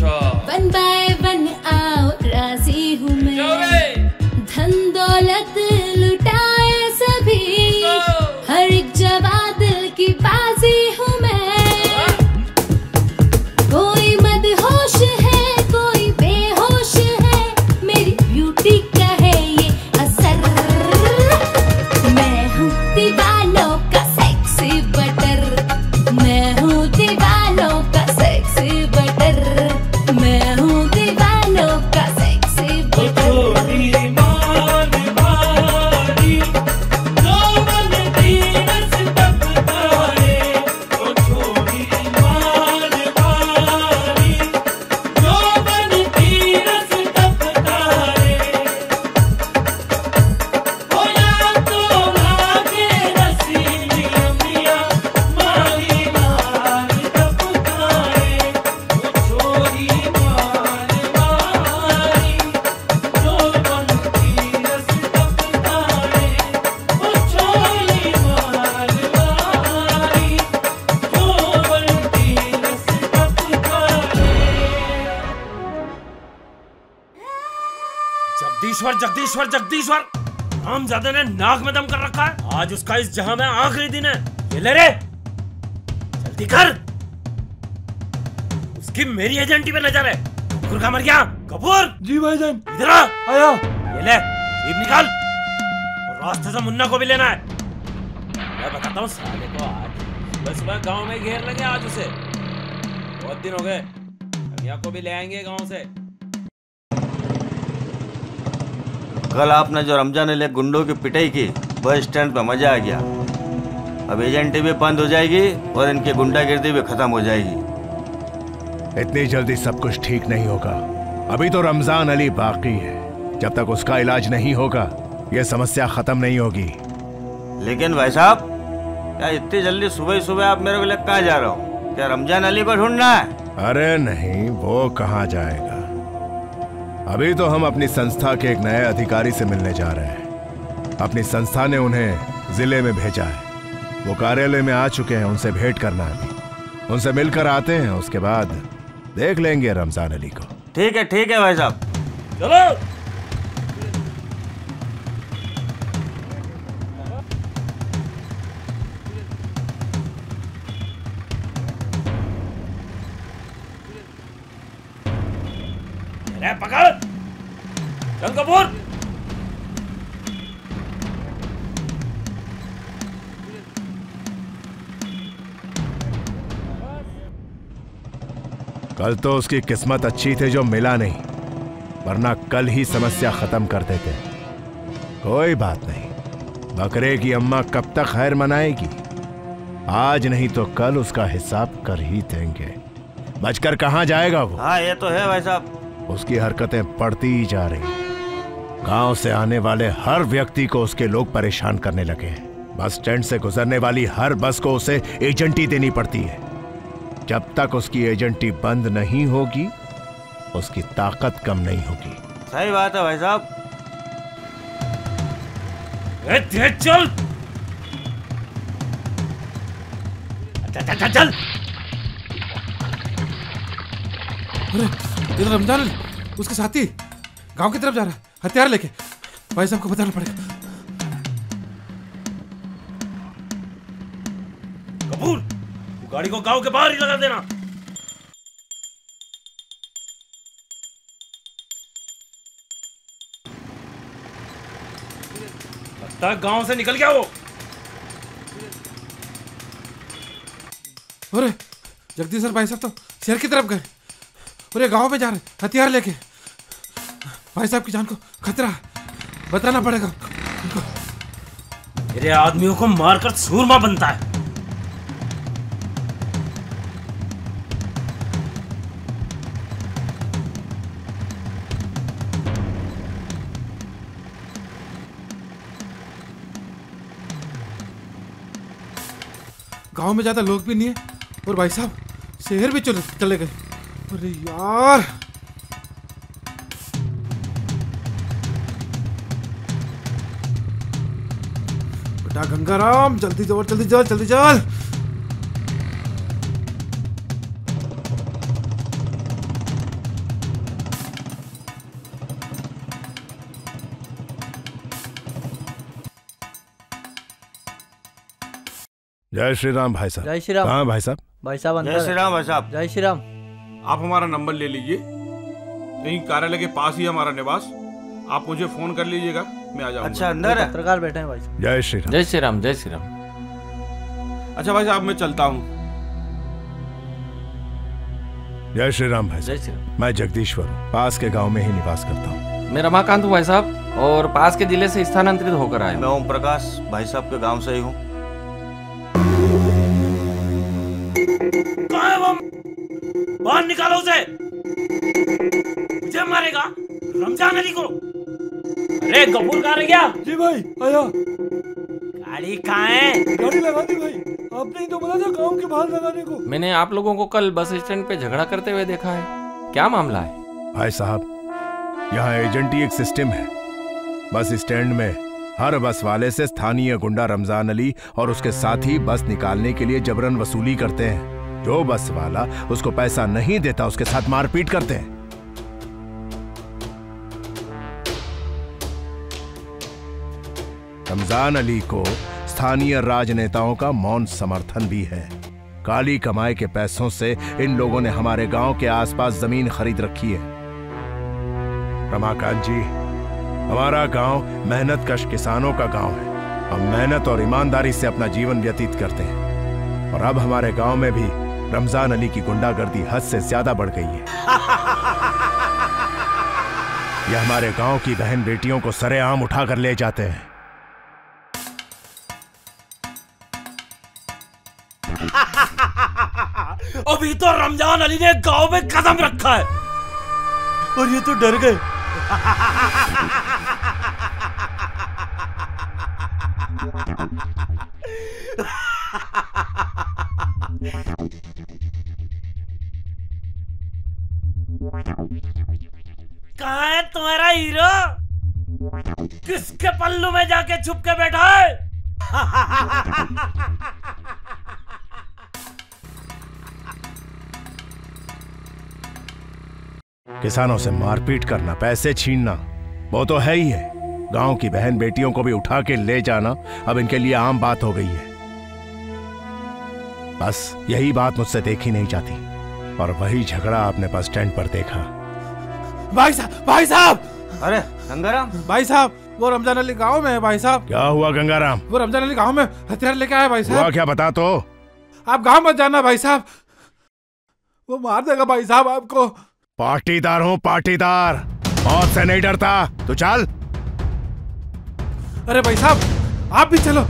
अच्छा वन बाय वन आओ राजी हूँ मैं, धन दौलत लुटाए सभी, हर एक जवा दिल की बाजी हूँ मैं। कोई मदहोश है कोई बेहोश है, मेरी ब्यूटी का है ये असर। मैं हूँ दीवानों का सेक्सी बटर, मैं हूँ दीवानों का सेक्सी बटर, मैं हूँ दीवानों का सेक्सी बटर। जगदीश्वर जगदीश्वर जगदीश्वर, रामजादे ने नाक में दम कर रखा है। आज उसका इस जहां में आखिरी दिन है। ये ले रे, जल्दी कर। उसकी मेरी एजेंटी पे नजर है। कपूर कहाँ मर गया? कपूर जी भाईजान, इधर आ। आया। ये ले, जीप निकाल और रास्ते से मुन्ना को भी लेना है। मैं बताता हूँ साले को, आज सुबह सुबह गाँव में घेर लगे। आज उसे बहुत दिन हो गए। कन्या को भी ले आएंगे गाँव से। कल आपने जो रमजान अली गुंडों की पिटाई की, बस स्टैंड पे मजा आ गया। अब एजेंटी भी बंद हो जाएगी और इनकी गुंडागिर्दी भी खत्म हो जाएगी। इतनी जल्दी सब कुछ ठीक नहीं होगा। अभी तो रमजान अली बाकी है। जब तक उसका इलाज नहीं होगा ये समस्या खत्म नहीं होगी। लेकिन भाई साहब, क्या इतनी जल्दी सुबह सुबह आप मेरे को लेकर कहाँ जा रहे हो? क्या रमजान अली को ढूंढना है? अरे नहीं, वो कहाँ जाएगा। अभी तो हम अपनी संस्था के एक नए अधिकारी से मिलने जा रहे हैं। अपनी संस्था ने उन्हें जिले में भेजा है। वो कार्यालय में आ चुके हैं, उनसे भेंट करना है। उनसे मिलकर आते हैं, उसके बाद देख लेंगे रमजान अली को। ठीक है भाई साहब, चलो। पकड़, चल कपूर। कल तो उसकी किस्मत अच्छी थी जो मिला नहीं, वरना कल ही समस्या खत्म कर देते। कोई बात नहीं, बकरे की अम्मा कब तक खैर मनाएगी। आज नहीं तो कल उसका हिसाब कर ही देंगे। बचकर कहाँ जाएगा वो? हाँ ये तो है भाई साहब। उसकी हरकतें बढ़ती ही जा रही। गांव से आने वाले हर व्यक्ति को उसके लोग परेशान करने लगे हैं। बस स्टैंड से गुजरने वाली हर बस को उसे एजेंटी देनी पड़ती है। जब तक उसकी एजेंटी बंद नहीं होगी उसकी ताकत कम नहीं होगी। सही बात है भाई साहब। चल चल चल। अरे रमजान अली, उसके साथी गांव की तरफ जा रहा है हथियार लेके। भाई साहब को बताना पड़ेगा। कपूर, गाड़ी को गांव के बाहर ही लगा देना। लगता है गांव से निकल गया वो। अरे जगदीश भाई साहब तो शहर की तरफ गए और ये गांव में जा रहे हथियार लेके। भाई साहब की जान को खतरा, बताना पड़ेगा उनको। मेरे आदमियों को मारकर सूरमा बनता है। गांव में ज्यादा लोग भी नहीं है और भाई साहब शहर भी चले गए। अरे यार, बेटा गंगाराम, जल्दी चल जल्दी चल जल्दी चल। जय श्री राम भाई साहब। जय श्री राम। कहाँ भाई साहब? भाई साहब अंदर। जय श्री राम भाई साहब। जय श्री राम। आप हमारा नंबर ले लीजिए, यहीं कार्यालय के पास ही हमारा निवास। आप मुझे फोन कर लीजिएगा, मैं आ जाऊंगा। अच्छा अंदर है? पत्रकार बैठे हैं भाई साहब। जय श्री राम। जय श्री राम। जय श्री राम। अच्छा भाई साहब मैं चलता हूँ। जय श्री राम भाई जय श्री साहब। मैं जगदीश्वर हूँ, पास के गांव में ही निवास करता हूँ। मैं रमाकांत हूँ भाई साहब, और पास के जिले से स्थानांतरित होकर आया। मैं ओम प्रकाश भाई साहब के गांव से ही हूँ। कहाँ है वो? बाहर निकालो उसे। मुझे मारेगा? रमजान अली को। अरे गफूर कहाँ रह गया? जी भाई आया। गाड़ी कहाँ है? गाड़ी लगा दी भाई, आपने ही तो बोला था गांव के बाहर लगाने को। मैंने आप लोगों को कल बस स्टैंड पे झगड़ा करते हुए देखा है, क्या मामला है? भाई साहब, यहाँ एजेंट ही एक सिस्टम है। बस स्टैंड में हर बस वाले से स्थानीय गुंडा रमजान अली और उसके साथी बस निकालने के लिए जबरन वसूली करते हैं। जो बस वाला उसको पैसा नहीं देता उसके साथ मारपीट करते हैं। रमजान अली को स्थानीय राजनेताओं का मौन समर्थन भी है। काली कमाई के पैसों से इन लोगों ने हमारे गांव के आसपास जमीन खरीद रखी है। रमाकांत जी, हमारा गांव मेहनतकश किसानों का गांव है। हम मेहनत और ईमानदारी से अपना जीवन व्यतीत करते हैं, और अब हमारे गांव में भी रमजान अली की गुंडागर्दी हद से ज्यादा बढ़ गई है। ये हमारे गांव की बहन बेटियों को सरेआम उठाकर ले जाते हैं। अभी तो रमजान अली ने गांव में कदम रखा है और ये तो डर गए। कहाँ है तुम्हारा हीरो? किसके पल्लू में जाके छुप के बैठा है? किसानों से मारपीट करना, पैसे छीनना, वो तो है ही है। गांव की बहन बेटियों को भी उठा के ले जाना अब इनके लिए आम बात हो गई है। बस यही बात मुझसे देखी नहीं जाती, और वही झगड़ा आपने बस स्टैंड पर देखा। भाई साहब, भाई साहब! अरे गंगाराम! भाई साहब, वो रमजान अली गांव में है भाई साहब। क्या हुआ गंगाराम? वो रमजान अली गांव में हथियार लेके आया भाई साहब। हुआ क्या, बता तो। आप गांव मत जाना भाई साहब, वो मार देगा भाई साहब आपको। पाटीदार हूँ, पाटीदार, मौत से नहीं डरता। तू चल। अरे भाई साहब आप भी चलो।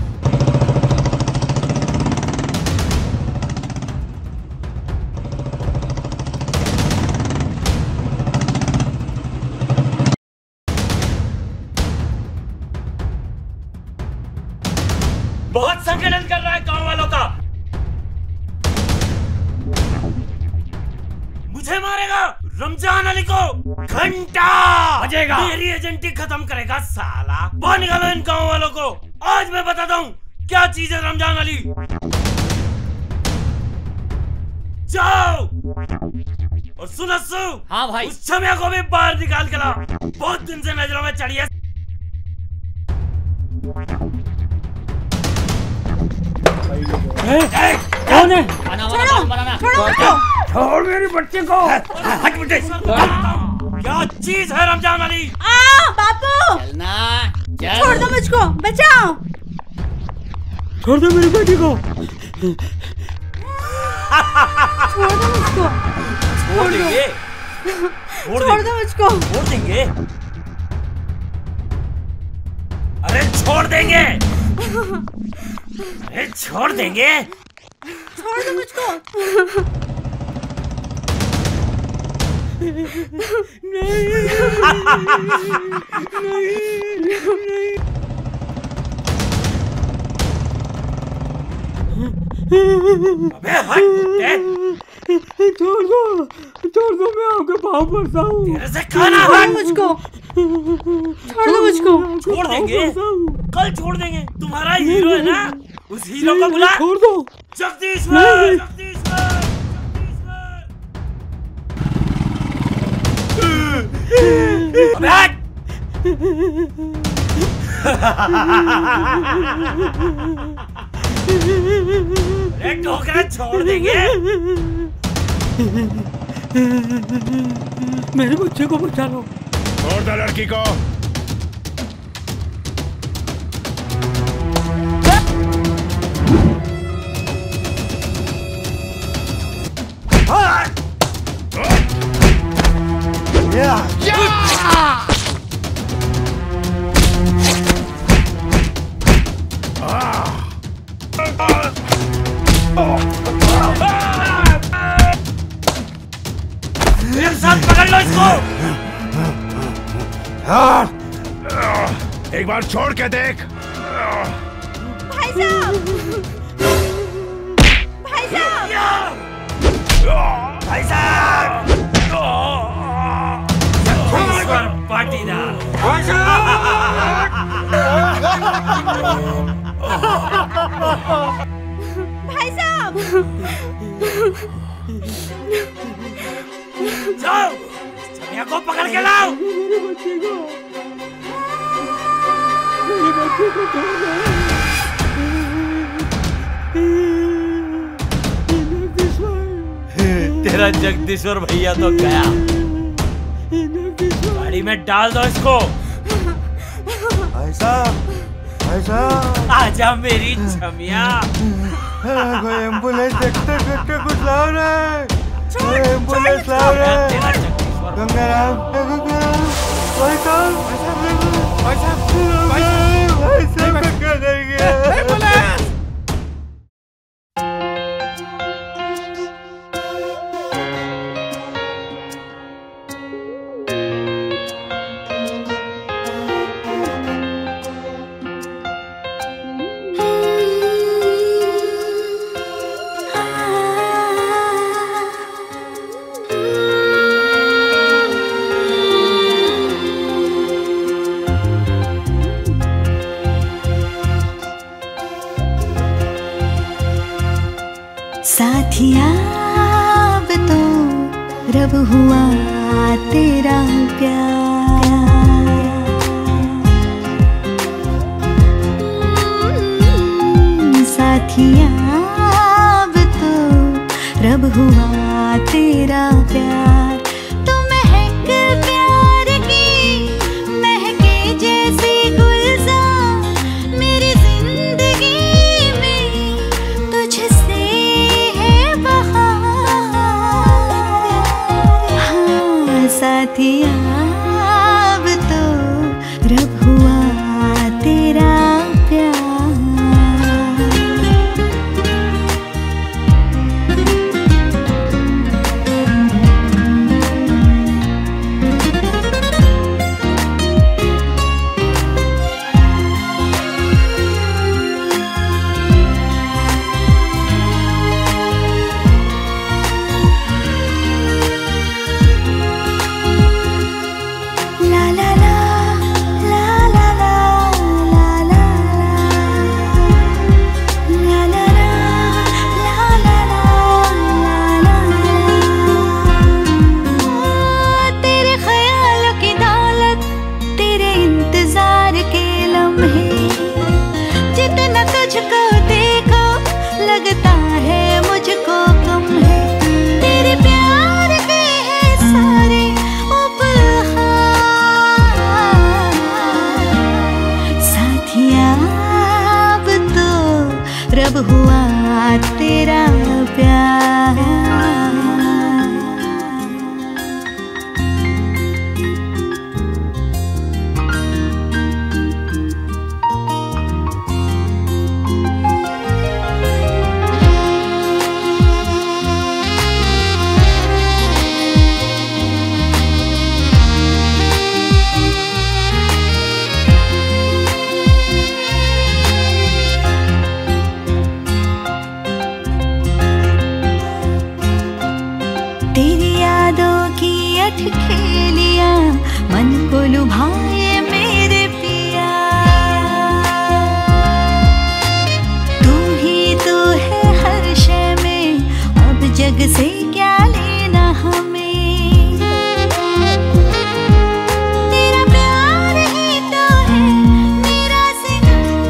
बहुत संगठन कर रहा है गांव वालों का। मुझे मारेगा? रमजान अली को घंटा बजेगा, मेरी एजेंटी खत्म करेगा साला। बाहर निकालो इन गांव वालों को। आज मैं बताता हूँ क्या चीज है रमजान अली। जाओ और सुनो। हाँ भाई। उस छमिया को भी बाहर निकाल के ला, बहुत दिन से नजरों में चढ़ी है। कौन है? छोड़ मेरी बच्चे को। हट बेटे। क्या चीज है रमजान अली? बापू चलना। छोड़ दो मुझको, बचाओ। छोड़ दो मेरी बेटी को। छोड़ दो मुझको। छोड़ देंगे। छोड़ दो मुझको। छोड़ देंगे। अरे छोड़ देंगे। अरे छोड़ देंगे। छोड़ दो मुझको। अबे हट। छोड़ दो, मैं आपके पाँव पड़ता हूँ। तेरे से खाना छोड़ मुझको। छोड़ दो मुझको। छोड़ देंगे, कल छोड़ देंगे। तुम्हारा हीरो है ना, उस हीरो को बुला। छोड़ दो। जगदीश्वर, जगदीश्वर। अरे ठोकरा छोड़ देंगे। मेरे बच्चे को बचा लो। छोड़ दो लड़की को। मेरे साथ पकड़ लो इसको। एक बार छोड़ के देख। भाई साहब, भाई साहब, भाई साहब, पाटीदार। भाई साहब, जाओ, छमिया को पकड़ के लाओ। मेरे बच्चे को छोड़ो। तेरा जगदीश्वर भैया तो गया। गाड़ी में डाल दो इसको। भाई साहब, आजा मेरी छमिया। कोई एम्बुलेंस देखते देखते कुछ लाओ रे। एम्बुलेंस लाओ रे। गंगाराम, भाई साहब, भाई साहब, भाई साहब क्या करेंगे? साथिया अब तो रब हुआ तेरा प्यार। साथिया अब तो रब हुआ तेरा प्यार। तू महक प्यार की महके जैसे गुलजार। मेरी जिंदगी में तुझसे साथिया अब तो रब हुआ तेरा प्यार। रब हुआ तेरा प्यार। तेरी यादों की अटखेलियां मन को लुभाए मेरे पिया। तू ही तो है हर शय में, अब जग से क्या लेना हमें। तेरा प्यार ही तो है मेरा सिंगार।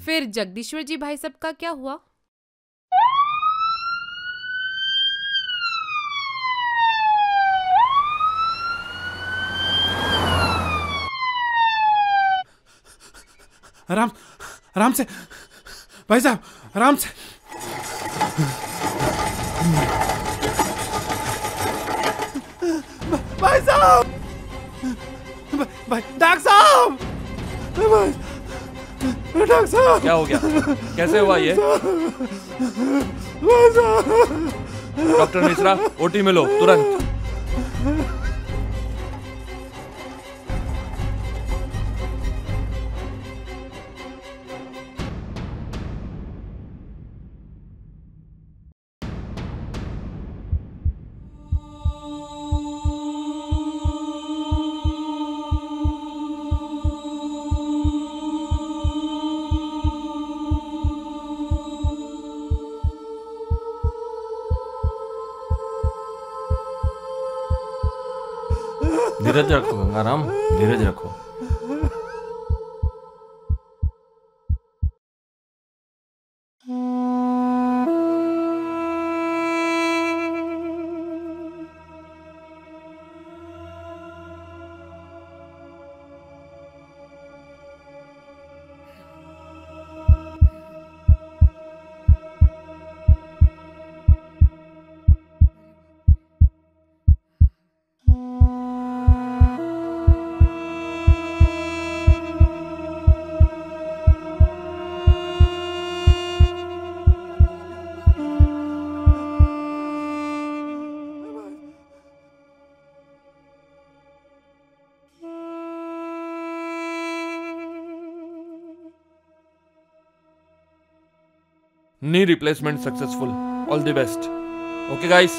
फिर जगदीश्वर जी भाई साहब का क्या हुआ? आराम से भाई साहब, आराम से। भाई साहब, डॉक्टर साहब, डॉक्टर साहब। क्या हो गया? कैसे हुआ ये? डॉक्टर मिश्रा, ओटी में लो तुरंत। धीरज रखो गंगाराम, धीरज रखो। Knee replacement successful. All the best. Okay, guys.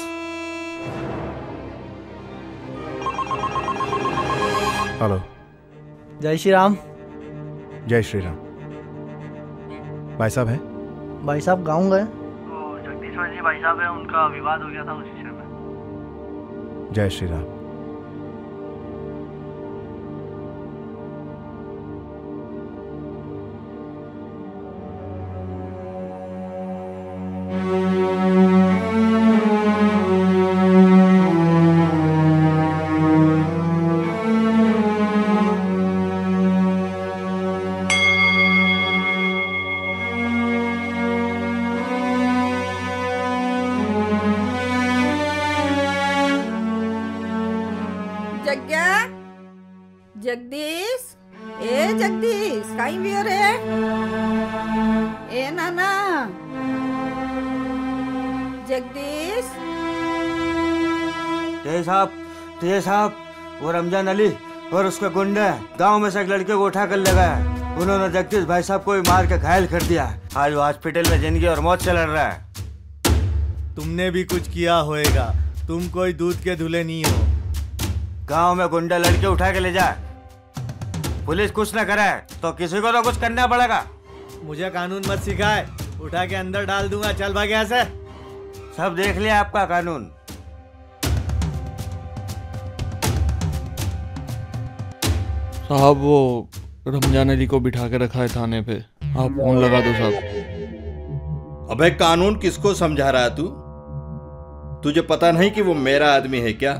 Hello. जय श्री राम। जय श्री राम। भाई साहब हैं? भाई साहब गाँव गए तो जगदीश्वर जी भाई साहब है, उनका विवाद हो गया था उस विषय में। जय श्री राम। जगदीश, ए जगदीश, काई बियो रे? ए नाना, जगदीश। तेज साहब, वो रमजान अली और उसका गुंडा गांव में से एक लड़के को उठा कर लगाया। उन्होंने जगदीश भाई साहब को मार के घायल कर दिया। आज वो हॉस्पिटल में जिंदगी और मौत से लड़ रहा है। तुमने भी कुछ किया होएगा, तुम कोई दूध के धुले नहीं हो। गांव में गुंडा लड़के उठा के ले जा, पुलिस कुछ न करे तो किसी को तो कुछ करना पड़ेगा। मुझे कानून मत सिखाए, उठा के अंदर डाल दूंगा। चल भाग यहाँ से। सब देख लिया आपका कानून। साहब वो रमजान अली को बिठा के रखा है थाने पे, आप फोन लगा दो साहब। अबे कानून किसको समझा रहा है तू? तुझे पता नहीं कि वो मेरा आदमी है क्या?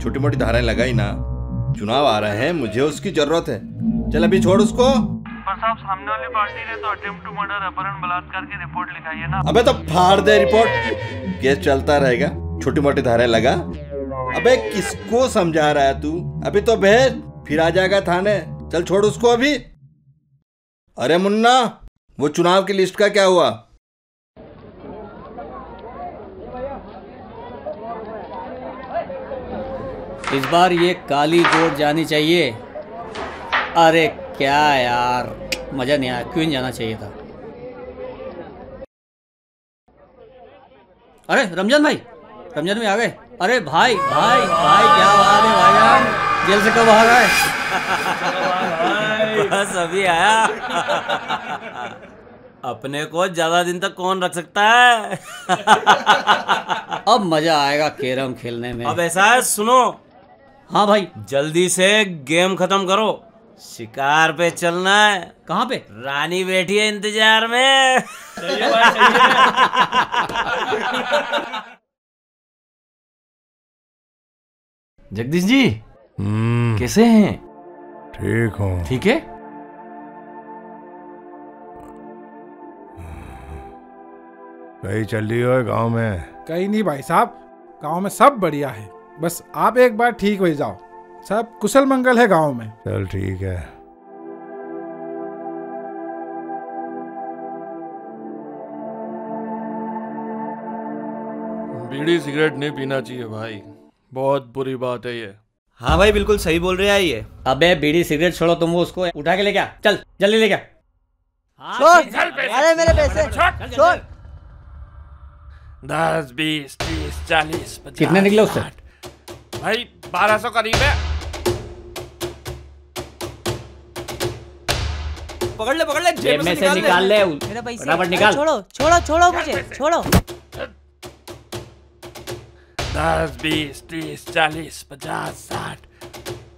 छोटी मोटी धाराएं लगाई ना, चुनाव आ रहे हैं, मुझे उसकी जरूरत है। चल अभी छोड़ उसको। पर साहब सामने वाली पार्टी ने तो अटेम्प्ट टू मर्डर, अपहरण, बलात्कार की रिपोर्ट लिखाई है ना। अबे तो फाड़ दे रिपोर्ट, केस चलता रहेगा। छोटी मोटी धाराएं लगा। अबे किसको समझा रहा है तू? अभी तो भेज, फिर आ जाएगा थाने। चल छोड़ उसको अभी। अरे मुन्ना, वो चुनाव की लिस्ट का क्या हुआ? इस बार ये काली वोट जानी चाहिए। अरे क्या यार, मजा नहीं आया। क्यों नहीं जाना चाहिए था? अरे रमजान भाई, रमजान भाई आ गए। अरे भाई भाई भाई, क्या बात है भाईजान, जेल से कब बाहर आए? बस अभी आया। अपने को ज्यादा दिन तक कौन रख सकता है? अब मजा आएगा कैरम खेलने में। अब ऐसा है, सुनो। हाँ भाई, जल्दी से गेम खत्म करो शिकार पे चलना है। कहाँ पे? रानी बैठी है इंतजार में। जगदीश जी कैसे हैं? ठीक हूँ। ठीक है। कहीं चल रही हो गांव में? कहीं नहीं भाई साहब, गांव में सब बढ़िया है। बस आप एक बार ठीक हो जाओ, सब कुशल मंगल है गांव में। चल ठीक है। बीड़ी सिगरेट नहीं पीना चाहिए भाई, बहुत बुरी बात है ये। हाँ भाई बिल्कुल सही बोल रहे हैं ये। अबे बीड़ी सिगरेट छोड़ो, तुम वो उसको उठा के ले क्या, चल जल्दी ले क्या। छोड़, अरे मेरे पैसे छोड़। 10, 20, 30, 40, 50। कितने निकले उससे? भाई 1200 करीब है। पकड़ ले जेब में से निकाल ले। मेरा पैसे फटाफट निकाल। छोड़ो छोड़ो छोड़ो मुझे, छोड़ो। 10, 20, 30, 40, 50, 60।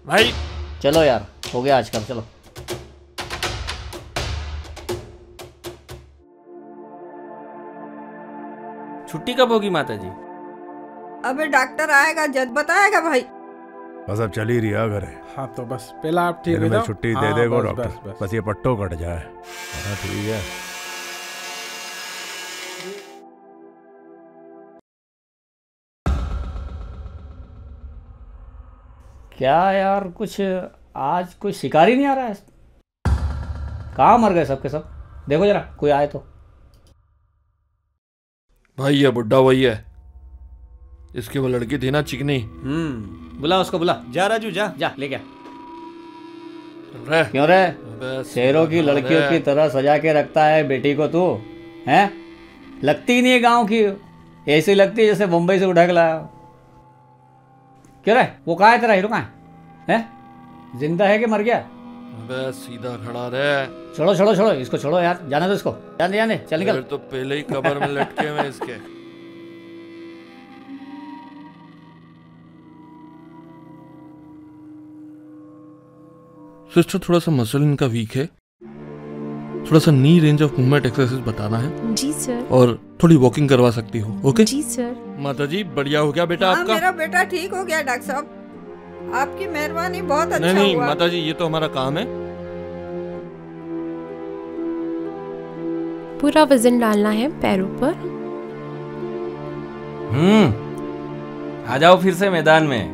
भाई चलो यार, हो गया आज का, चलो। छुट्टी कब होगी माता जी? अबे डॉक्टर आएगा जब बताएगा भाई। बस अब चल ही रहा घर है। हाँ तो बस पहला आप ठीक हो मैं जाओ। छुट्टी हाँ, दे देगा बस, डॉक्टर। बस। बस ये पट्टो कट जाए। हाँ ठीक है। क्या यार, कुछ आज कोई शिकारी नहीं आ रहा है। कहाँ मर गए सबके सब? देखो जरा कोई आए तो। भाई ये बुड्ढा वही है, इसकी वो लड़की थी ना चिकनी। बुला उसको, बुला। जा राजू जा जा ले क्या। रे क्यों रे, शेरों की लड़कियों की तरह सजा के रखता है बेटी को तू, हैं? लगती ही नहीं है गांव की, ऐसी लगती है जैसे मुंबई से उठा के लाया। क्यों रे, वो कहाँ है तेरा हीरो, कहाँ है? जिंदा है कि मर गया? अबे सीधा खड़ा रहे। छोड़ो छोड़ो छोड़ो इसको, छोड़ो यार, जाने दो इसको, जाने जाने, चल निकल। तो पहले ही कब्र में लटके हुए इसके। सिस्टर थोड़ा सा मसल इनका वीक है, थोड़ा सा नी रेंज ऑफ मूवमेंट एक्सरसाइज बताना है। जी सर। और थोड़ी वॉकिंग करवा सकती हो। ओके जी सर। माता जी बढ़िया हो गया बेटा हाँ, आपका? मेरा बेटा ठीक हो गया डॉक्टर साहब, आपकी मेहरबानी, बहुत अच्छा नहीं हुआ। माता जी ये तो हमारा काम है। पूरा वजन डालना है पैरों पर। आ जाओ फिर से मैदान में।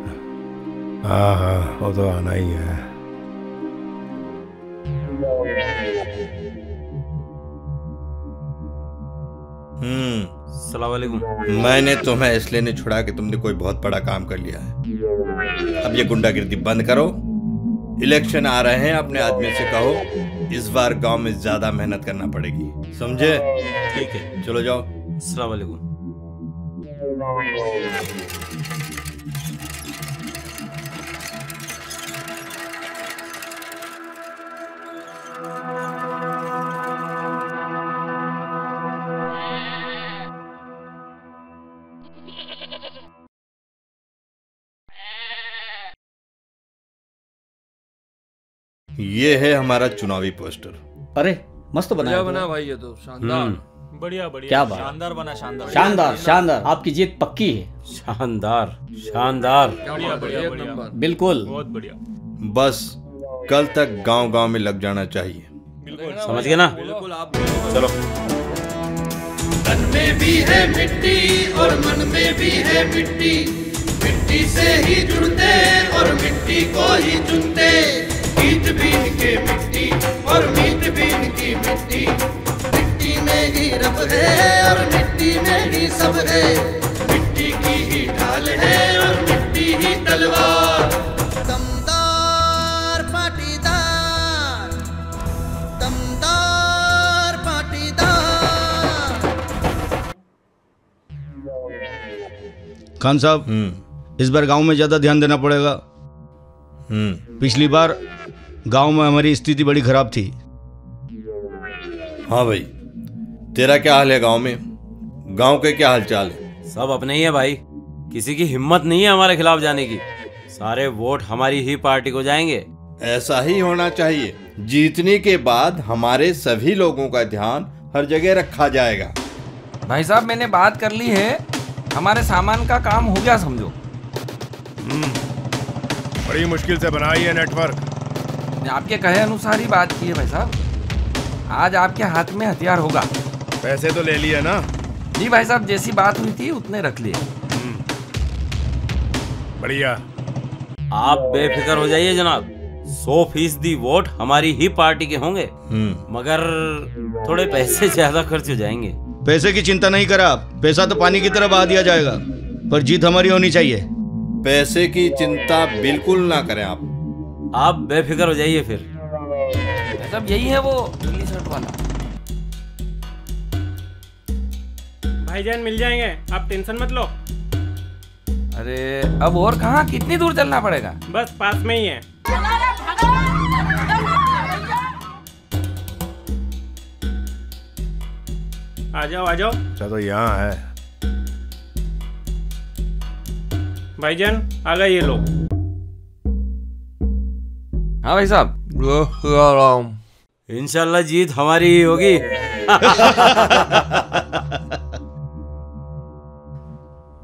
हाँ हाँ वो तो आना ही है। अस्सलाम वालेकुम। मैंने तुम्हें इसलिए नहीं छुड़ा कि तुमने कोई बहुत बड़ा काम कर लिया है। अब ये गुंडागिर्दी बंद करो। इलेक्शन आ रहे हैं, अपने आदमी से कहो इस बार गांव में ज्यादा मेहनत करना पड़ेगी, समझे? ठीक है चलो जाओ। अस्सलाम वालेकुम। ये है हमारा चुनावी पोस्टर। अरे मस्त बढ़िया बना भाई, ये तो शानदार। बढ़िया बढ़िया, क्या बात, शानदार बना, शानदार शानदार शानदार। आपकी जीत पक्की है। शानदार शानदार, बढ़िया बढ़िया बढ़िया, बिल्कुल बहुत बढ़िया। बस कल तक गांव-गांव में लग जाना चाहिए, समझ गए ना? बिल्कुल आप चलो। तन में भी है मिट्टी और मन में भी है मिट्टी, मिट्टी से ही जुड़ते और मिट्टी को ही चुनते। मीत बीन के मिट्टी और मीत बीन की मिट्टी, मिट्टी में ही रब है और मिट्टी में ही सब है। मिट्टी की ही ढाल है और मिट्टी ही तलवार। दमदार पाटीदार, दमदार पाटीदार। खान साहब इस बार गांव में ज्यादा ध्यान देना पड़ेगा। पिछली बार गांव में हमारी स्थिति बड़ी खराब थी। हाँ भाई, तेरा क्या हाल है गांव में? गांव के क्या हालचाल है? सब अपने ही है भाई, किसी की हिम्मत नहीं है हमारे खिलाफ जाने की। सारे वोट हमारी ही पार्टी को जाएंगे। ऐसा ही होना चाहिए। जीतने के बाद हमारे सभी लोगों का ध्यान हर जगह रखा जाएगा। भाई साहब मैंने बात कर ली है, हमारे सामान का काम हो गया समझो। बड़ी मुश्किल से बनाई है नेटवर्क। आपके कहे अनुसार ही बात की है भाई साहब। आज आपके हाथ में हथियार होगा। पैसे तो ले लिए ना? जी भाई साहब, जैसी बात हुई थी उतने रख लिए। बढ़िया। आप बेफिक्र हो जाइए जनाब, 100% वोट हमारी ही पार्टी के होंगे। मगर थोड़े पैसे ज्यादा खर्च हो जाएंगे। पैसे की चिंता नहीं करा आप, पैसा तो पानी की तरह बहा दिया जाएगा, पर जीत हमारी होनी चाहिए। पैसे की चिंता बिल्कुल ना करें आप बेफिक्र हो जाइए फिर। सब यही है वो नीली शर्ट वाला। भाईजान मिल जाएंगे, आप टेंशन मत लो। अरे अब और कहाँ, कितनी दूर चलना पड़ेगा? बस पास में ही है। आ जाओ आ जाओ। अच्छा तो यहाँ है। भाईजान आ गए ये लोग। हाँ भाई साहब। इंशाल्लाह जीत हमारी ही होगी।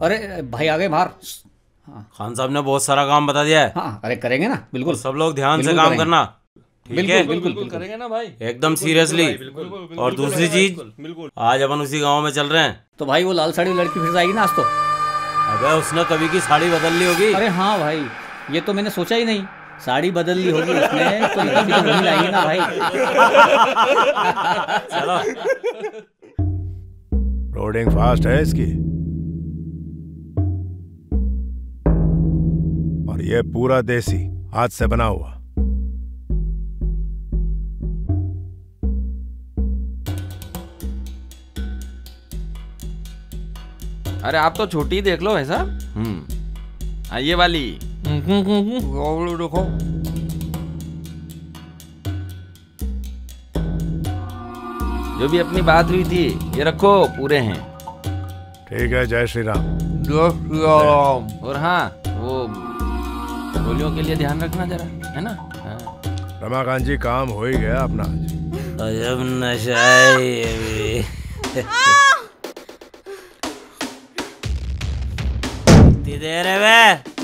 अरे भाई आ गए बाहर। खान साहब ने बहुत सारा काम बता दिया है। हाँ, अरे करेंगे ना, बिल्कुल। सब लोग ध्यान से काम करना, ठीक है? बिल्कुल करेंगे ना भाई, एकदम सीरियसली। और दूसरी चीज, आज अपन उसी गांव में चल रहे हैं। तो भाई वो लाल साड़ी लड़की फिर से आएगी ना आज तो? अबे उसने कभी की साड़ी बदल ली होगी। अरे हाँ भाई, ये तो मैंने सोचा ही नहीं। साड़ी बदल ली होगी उसने, तो कभी तो वही लाएगी ना भाई। चलो। रोडिंग फास्ट है इसकी, और ये पूरा देसी हाथ से बना हुआ। अरे आप तो छोटी देख लो ऐसा। ये वाली देखो। जो भी अपनी बात हुई थी ये रखो, पूरे हैं। ठीक है, जय श्री राम। जय श्री राम। और हाँ, वो गोलियों के लिए ध्यान रखना जरा, है ना? हाँ। रमाकांत जी, काम हो ही गया अपना। अजब नशा है ये भी। कितनी देर है बे?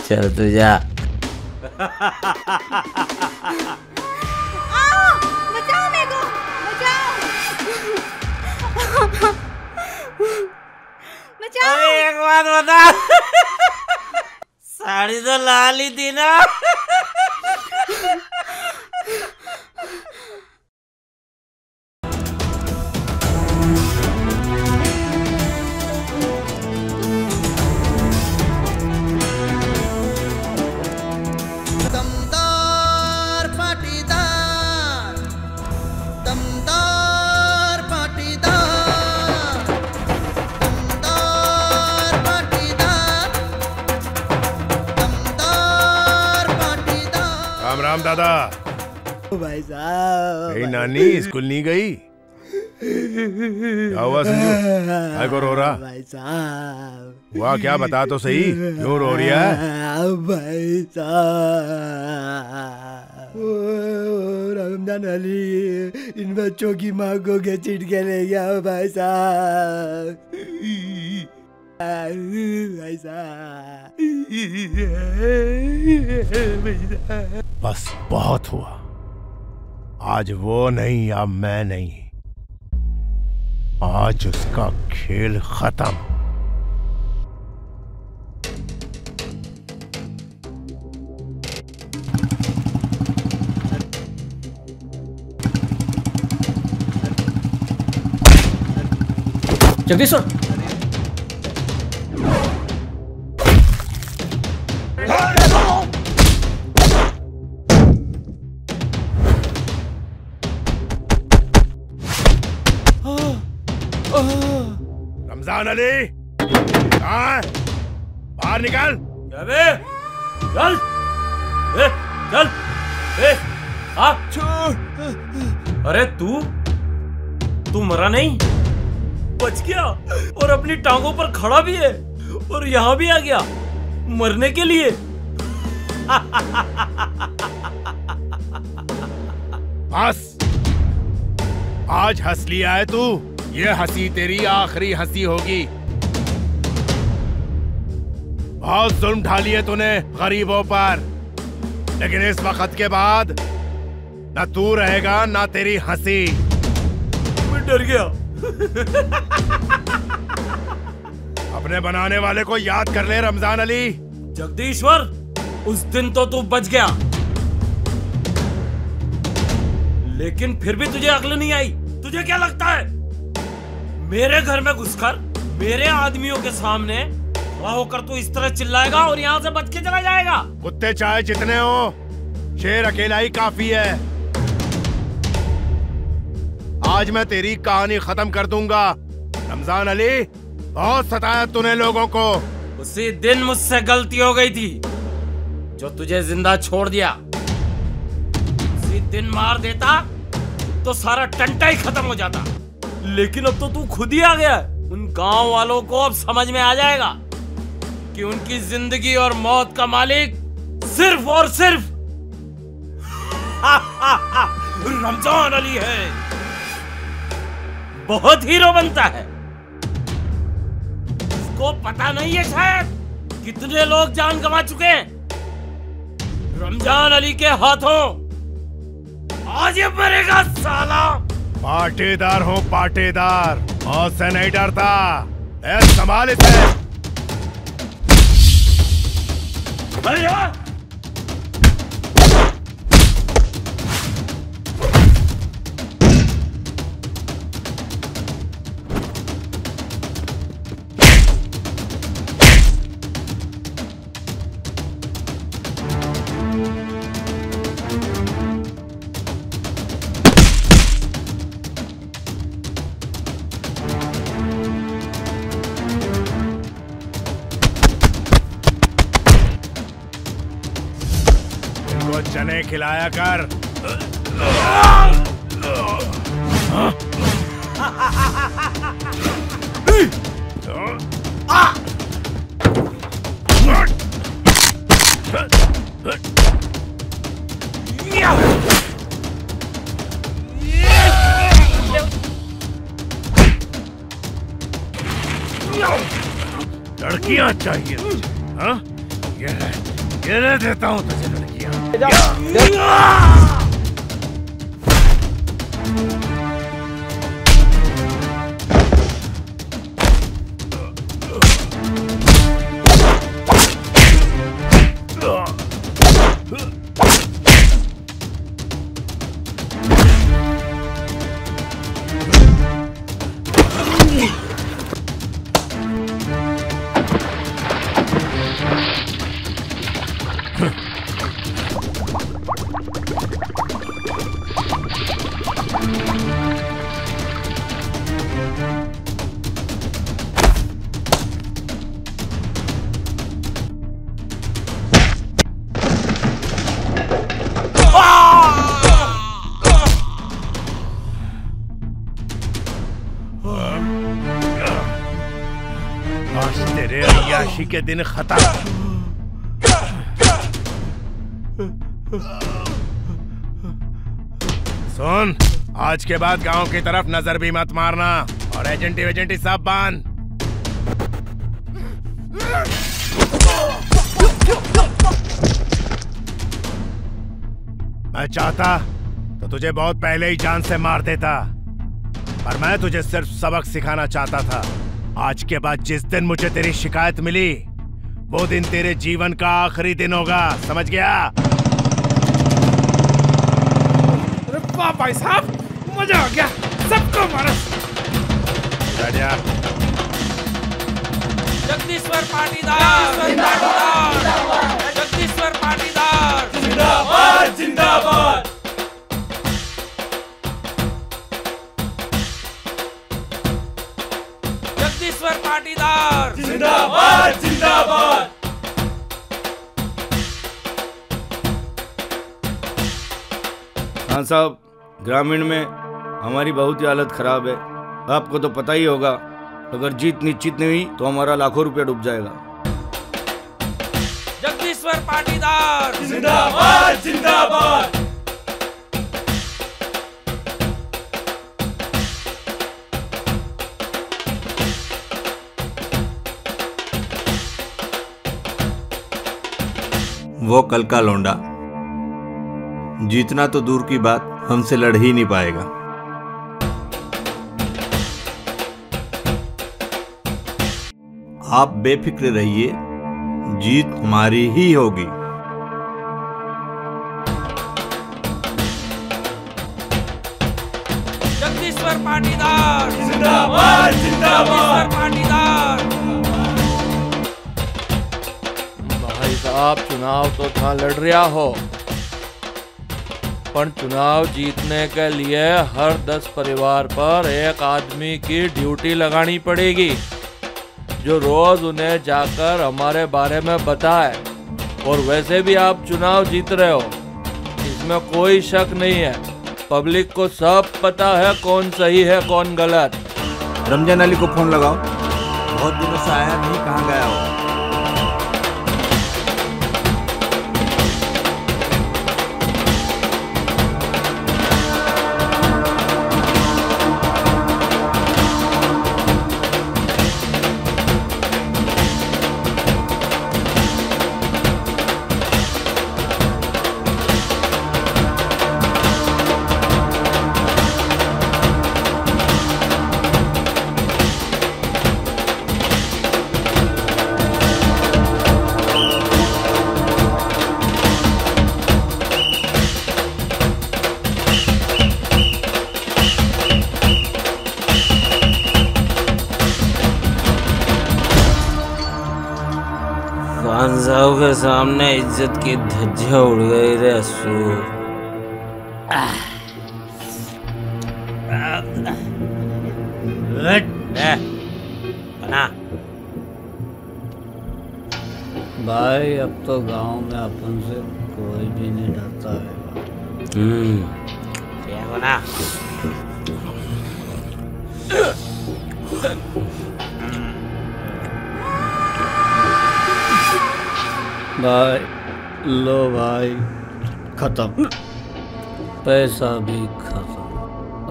चल तू जा। बचाओ मेरे को, बचाओ। अरे एक बात बता, साड़ी तो लाल ही थी ना? राम दादा। भाई साहब, गई नानी, स्कूल नहीं गई? क्या हुआ संजू, काय को रो रहा? भाई साहब हुआ क्या, बता तो सही, क्यों रो रही है? भाई साहब, रमजान अली इन बच्चों की माँ को घसीट के ले गया भाई साहब। भाई साहब, बस बहुत हुआ। आज वो नहीं, अब मैं नहीं, आज उसका खेल खत्म। जगदीश्वर, रमजान अली कहाँ है? बाहर निकल। बे चल, चल, अरे तू मरा नहीं, बच गया और अपनी टांगों पर खड़ा भी है। और यहाँ भी आ गया मरने के लिए। बस आज हंस लिया है तू, ये हंसी तेरी आखिरी हंसी होगी। बहुत जुल्म ढाली है तूने गरीबों पर, लेकिन इस वक्त के बाद ना तू रहेगा ना तेरी हंसी। मैं डर गया। अपने बनाने वाले को याद कर ले रमजान अली। जगदीश्वर, उस दिन तो तू बच गया, लेकिन फिर भी तुझे अक्ल नहीं आई। तुझे क्या लगता है मेरे घर में घुसकर मेरे आदमियों के सामने खड़ा होकर तू इस तरह चिल्लाएगा और यहाँ से बच के चला जाएगा? कुत्ते चाहे जितने हो, शेर अकेला ही काफी है। आज मैं तेरी कहानी खत्म कर दूंगा। रमजान अली, बहुत सताया तूने लोगों को। उसी दिन मुझसे गलती हो गई थी जो तुझे जिंदा छोड़ दिया। उसी दिन मार देता तो सारा टंटा ही खत्म हो जाता, लेकिन अब तो तू खुद ही आ गया। उन गांव वालों को अब समझ में आ जाएगा कि उनकी जिंदगी और मौत का मालिक सिर्फ और सिर्फ रमजान अली है। बहुत हीरो बनता है, उसको पता नहीं है शायद कितने लोग जान गंवा चुके हैं रमजान अली के हाथों। आज ये मरेगा साला। पाटेदार हो पाटेदार, और से नहीं डरता। संभाल इसे। भैया चने खिलाया कर। लड़कियां चाहिए तुझे? हाँ? ये देता हूं तुझे लड़कियां। के दिन खत्म। सुन, आज के बाद गांव की तरफ नजर भी मत मारना, और एजेंटी सब बांध। मैं चाहता तो तुझे बहुत पहले ही जान से मार देता, पर मैं तुझे सिर्फ सबक सिखाना चाहता था। आज के बाद जिस दिन मुझे तेरी शिकायत मिली, वो दिन तेरे जीवन का आखिरी दिन होगा, समझ गया? अरे वाह भाई साहब, मजा आ गया, सबको मारो। जगदीश्वर पाटीदार जिंदाबाद, जगदीश्वर पाटीदार जिंदाबाद जिंदाबाद। जगदीश्वर पाटीदार जिंदाबाद जिंदाबाद। खान साहब, ग्रामीण में हमारी बहुत ही हालत खराब है। आपको तो पता ही होगा, अगर जीत निश्चित नहीं हुई तो हमारा लाखों रुपया डूब जाएगा। जगदीश्वर पाटीदार जिंदाबाद जिंदाबाद। वो कल का लौंडा जीतना तो दूर की बात हमसे लड़ ही नहीं पाएगा। आप बेफिक्र रहिए, जीत हमारी ही होगी। जगदीश्वर पाटीदार जिंदाबाद जिंदाबाद। पाटीदार। भाई साहब चुनाव तो था लड़ रहा हो, पर चुनाव जीतने के लिए हर 10 परिवार पर एक आदमी की ड्यूटी लगानी पड़ेगी, जो रोज उन्हें जाकर हमारे बारे में बताए। और वैसे भी आप चुनाव जीत रहे हो, इसमें कोई शक नहीं है। पब्लिक को सब पता है कौन सही है कौन गलत। रमजान अली को फोन लगाओ, बहुत दिनों से आया नहीं, कहाँ गया हो? खानसाव के सामने इज्जत की धज्जियां उड़ गई रे सूर। बना भाई अब तो गांव में अपन से कोई भी नहीं डरता है। क्या बना? भाई लो भाई, खत्म, पैसा भी खत्म,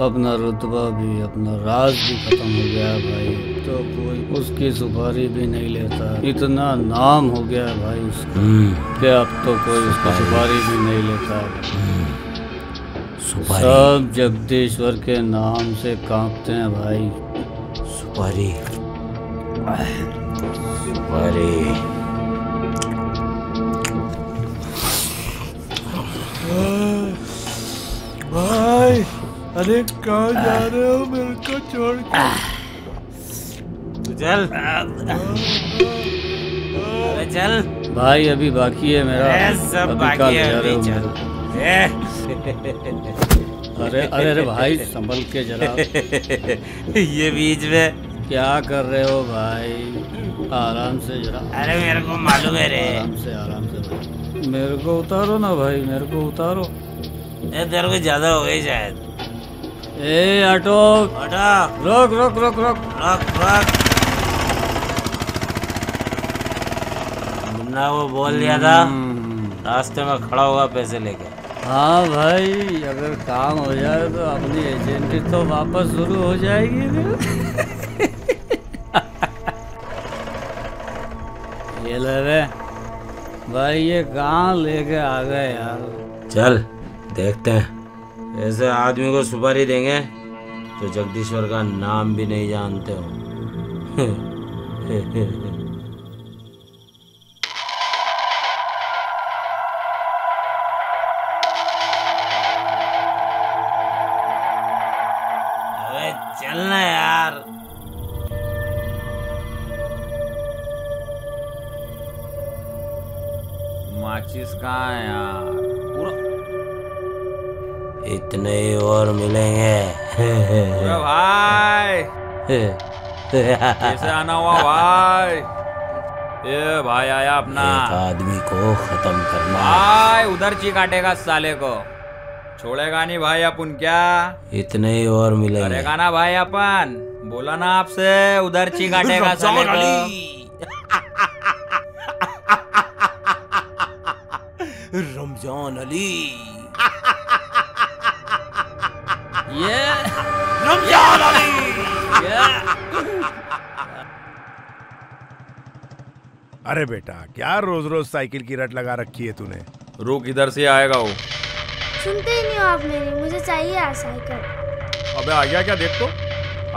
अपना रुतबा भी, अपना राज भी खत्म हो गया भाई। तो कोई उसकी सुपारी भी नहीं लेता, इतना नाम हो गया भाई उसका कि अब तो कोई उसका सुपारी भी नहीं लेता। सब जगदीश्वर के नाम से कांपते हैं भाई। सुपारी सुपारी। भाई अरे कहाँ जा रहे हो मेरे को छोड़ के? चल चल भाई, अभी बाकी है मेरा। सब बाकी है, अभी चल। अरे अरे अरे भाई संभल के जरा। ये बीच में क्या कर रहे हो भाई? आराम से जरा। अरे मेरे को मालूम है रे। आराम से मेरे को उतारो ना भाई, मेरे को उतारो। तेरे को ज्यादा हो गई शायद। ए ऑटो ऑटो, रोक रोक रोक रोक रोक रोक। मुन्ना वो बोल दिया था रास्ते में खड़ा हुआ पैसे लेके। हाँ भाई, अगर काम हो जाए तो अपनी एजेंटी तो वापस शुरू हो जाएगी। ये ले भाई, ये कहाँ लेके आ गए यार? चल देखते हैं। ऐसे आदमी को सुपारी देंगे तो जगदीश्वर का नाम भी नहीं जानते हो। अबे चलना यार। माचिस कहाँ है यार? इतने ही और मिलेंगे। भाई कैसे आना हुआ भाई? ये भाई आया अपना। एक आदमी को खत्म करना भाई, उधर ची काटेगा साले को, छोड़ेगा नहीं भाई अपन। क्या इतने ही और मिलेंगे? करेगा ना भाई अपन? बोला ना आपसे उधर ची काटेगा साले को। रमजान अली ये रमजान अली अरे बेटा क्या रोज रोज साइकिल की रट लगा रखी है तूने। रुक, इधर से आएगा वो। सुनते ही नहीं हो आप मेरी, मुझे चाहिए यार साइकिल। अबे आ गया क्या? देख तो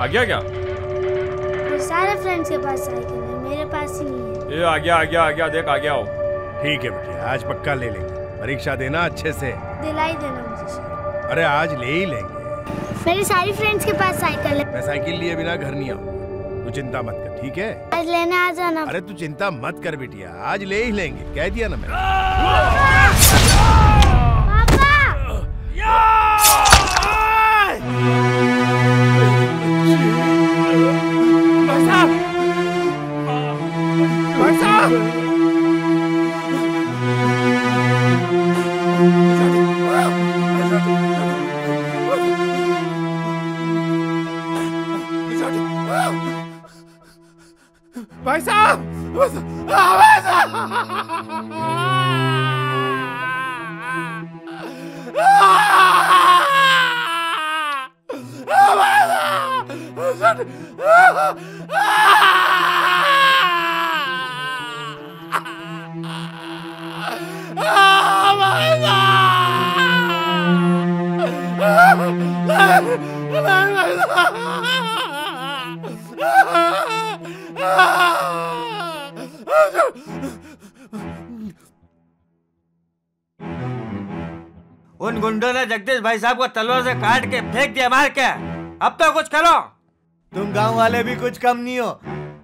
आ गया क्या? मेरे सारे फ्रेंड्स के पास साइकिल है, मेरे पास ही नहीं है। ये आ गया आ गया आ गया, देख आ गया हो। ठीक है बेटा आज पक्का ले लेंगे, परीक्षा देना अच्छे से। दिलाई देना मुझे सर। अरे आज ले ही लेंगे। मेरे सारी फ्रेंड्स के पास साइकिल है। मैं साइकिल लिए बिना घर नहीं आऊंगा, तू चिंता मत कर, ठीक है? आज लेने आ जाना। अरे तू चिंता मत कर बिटिया, आज ले ही लेंगे, कह दिया ना मैंने। भाई साहब भाई साहब उन गुंडों ने जगदीश भाई साहब को तलवार से काट के फेंक दिया मार के। अब तो कुछ करो। तुम गांव वाले भी कुछ कम नहीं हो।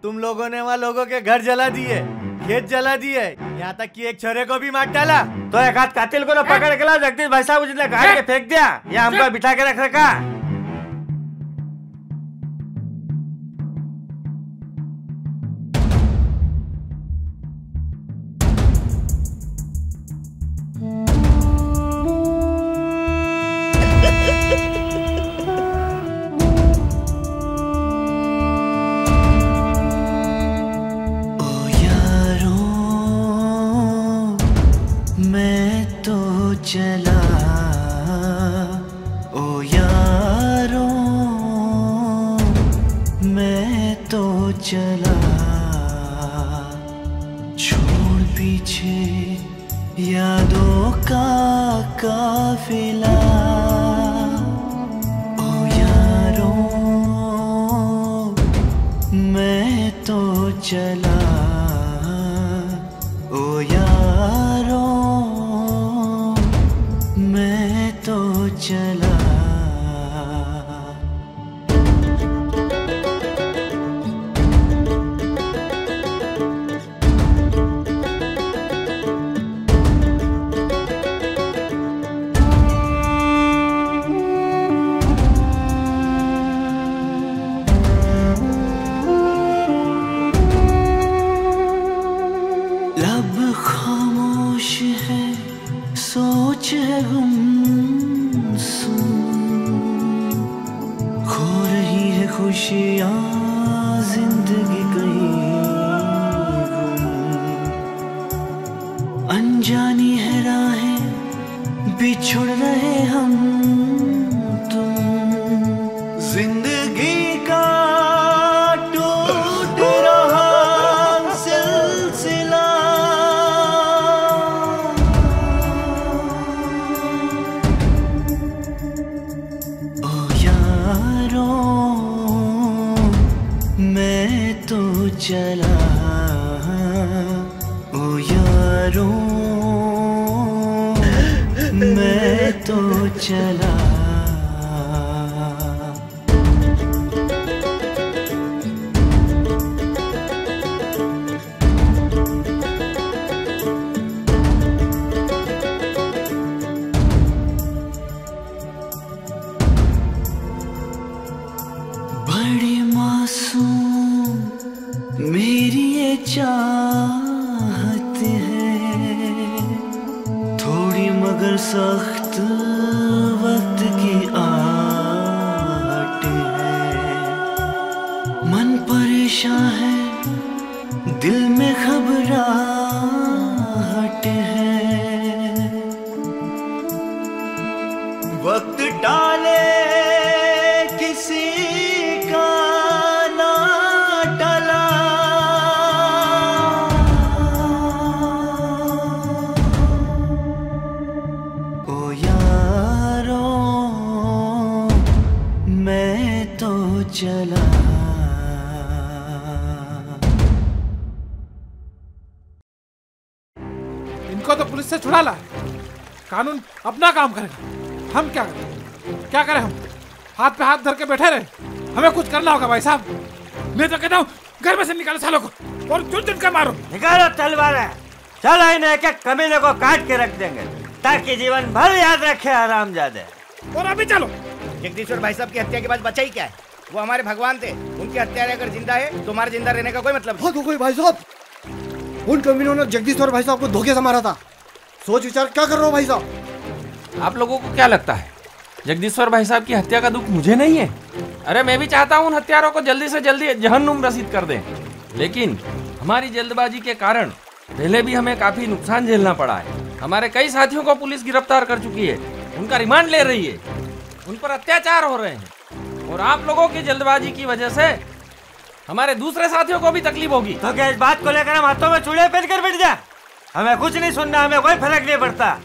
तुम लोगों ने वहाँ लोगों के घर जला दिए, खेत जला दिए, यहाँ तक कि एक छोरे को भी मार डाला। तो एक हाथ कातिल को पकड़ के लाओ। जगदीश भाई साहब जिसने काट के फेंक दिया या हमको बिठा के रख रखा। चला ओ यारो मैं तो चला, छोड़ पीछे यादों का काफिला। ओ यारो मैं तो चला, ओ यारो मैं तो चला। लब खामोश है, सोच है गुमसुम, खो रही है खुशियाँ जिंदगी कहीं गुम। अनजानी है राहें बिछुड़ रहे हम तुम, जिंदगी का टूट रहा सिलसिला। मैं तो चला, ओ यारो मैं तो चला। बड़ी मासूम मेरी ये चाहत है, थोड़ी मगर सख्त वक्त की वक्त टाले किसी का ना टला, ओ यारों मैं तो चला। इनको तो पुलिस से छुड़ा ला, कानून अपना काम करेगा, हम क्या करें? क्या करें हम? हाथ पे हाथ धर के बैठे रहे? हमें कुछ करना होगा भाई साहब। मैं तो कहता हूँ घर में से निकालो सालों को और चुन चुन कर मारो। निकालो तलवार है, चलो इन्हें एक एक कमीने को काट के रख देंगे ताकि जीवन भर याद रखे हरामजादे। और अभी चलो। जगदीश्वर भाई साहब की हत्या के बाद बचा ही क्या है? वो हमारे भगवान थे, उनकी हत्या अगर जिंदा है तो हमारे जिंदा रहने का कोई मतलब नहीं। कोई भाई साहब, उन कमीनों ने जगदीश्वर भाई साहब को धोखे से मारा था। सोच विचार क्या कर रहे हो भाई साहब? आप लोगों को क्या लगता है जगदीश्वर भाई साहब की हत्या का दुख मुझे नहीं है? अरे मैं भी चाहता हूँ उन हत्यारों को जल्दी से जल्दी जहन्नुम रसीद कर दें, लेकिन हमारी जल्दबाजी के कारण पहले भी हमें काफी नुकसान झेलना पड़ा है। हमारे कई साथियों को पुलिस गिरफ्तार कर चुकी है, उनका रिमांड ले रही है, उन पर अत्याचार हो रहे हैं और आप लोगों की जल्दबाजी की वजह से हमारे दूसरे साथियों को भी तकलीफ होगी। तो क्या इस बात को लेकर हम हाथों में चूड़े पहन कर बैठ जाए? हमें कुछ नहीं सुनना, हमें कोई फर्क नहीं पड़ता।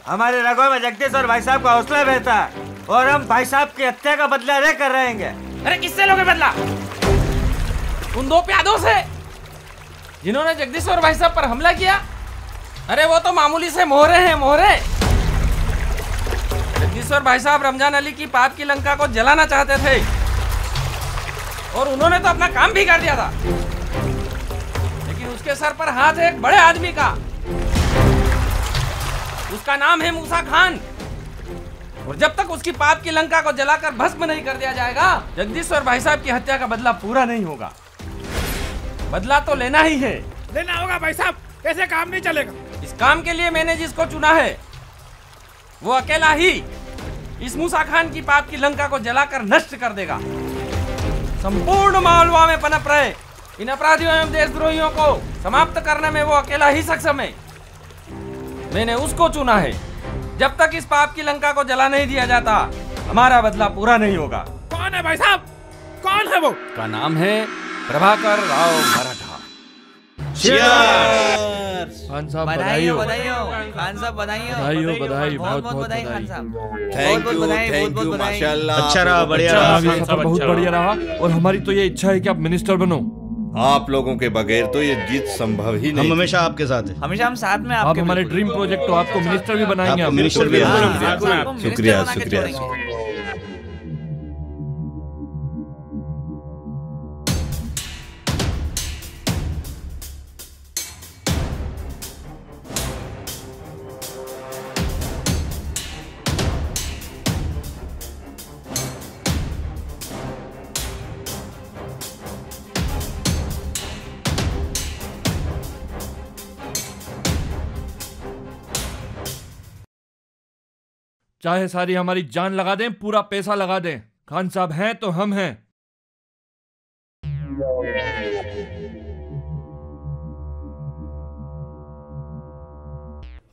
हमारे रगों में जगदीश्वर भाई साहब का हौसला बहता है और हम भाई साहब की हत्या का बदला लेकर रहेंगे। अरे किससे लोगे बदला? उन दो प्यादों से जिन्होंने जगदीश्वर भाई साहब पर हमला किया। अरे वो तो मामूली से मोहरे हैं, मोहरे। जगदीश्वर भाई साहब रमजान अली की पाप की लंका को जलाना चाहते थे और उन्होंने तो अपना काम भी कर दिया था, लेकिन उसके सर पर हाथ है एक बड़े आदमी का। उसका नाम है मूसा खान और जब तक उसकी पाप की लंका को जलाकर भस्म नहीं कर दिया जाएगा जगदीश्वर भाई साहब की हत्या का बदला पूरा नहीं होगा। बदला तो लेना ही है, लेना होगा भाई साहब, ऐसे काम नहीं चलेगा। इस काम के लिए मैंने जिसको चुना है वो अकेला ही इस मूसा खान की पाप की लंका को जलाकर नष्ट कर देगा। संपूर्ण मालवा में पनप रहे इन अपराधियों एवं देशद्रोहियों को समाप्त करने में वो अकेला ही सक्षम है। मैंने उसको चुना है। जब तक इस पाप की लंका को जला नहीं दिया जाता हमारा बदला पूरा नहीं होगा। कौन है भाई साहब? कौन है वो? का नाम है प्रभाकर राव मराठा। खान साहब बधाई हो, बधाई हो खान साहब, बधाई हो, बधाई हो, बधाई, बहुत बहुत बधाई खान साहब। थैंक यू माशाल्लाह। अच्छा रहा, बढ़िया रहा, बहुत बढ़िया रहा। और हमारी तो ये इच्छा है कि आप मिनिस्टर बनो। आप लोगों के बगैर तो ये जीत संभव ही नहीं। हम हमेशा आपके साथ हैं, हमेशा हम साथ में। आप हमारे ड्रीम प्रोजेक्ट तो आपको मिनिस्टर भी बनाएंगे। आपको मिनिस्टर भी बनाएंगे। शुक्रिया शुक्रिया। चाहे सारी हमारी जान लगा दें, पूरा पैसा लगा दें, खान साहब हैं तो हम हैं।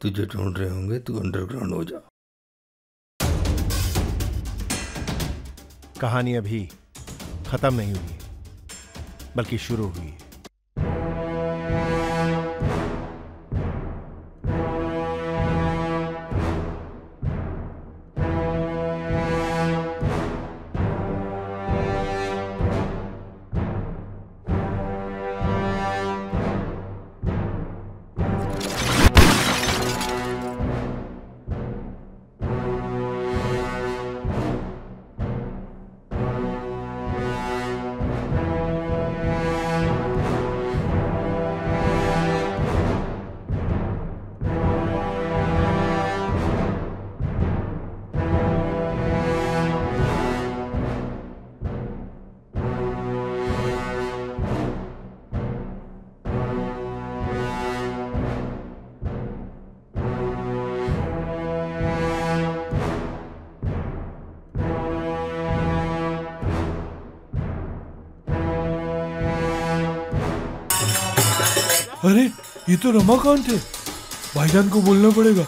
तुझे ढूंढ रहे होंगे, तू अंडरग्राउंड हो जा। कहानी अभी खत्म नहीं हुई, बल्कि शुरू हुई। अरे ये तो रमाकांत है, भाईजान को बोलना पड़ेगा।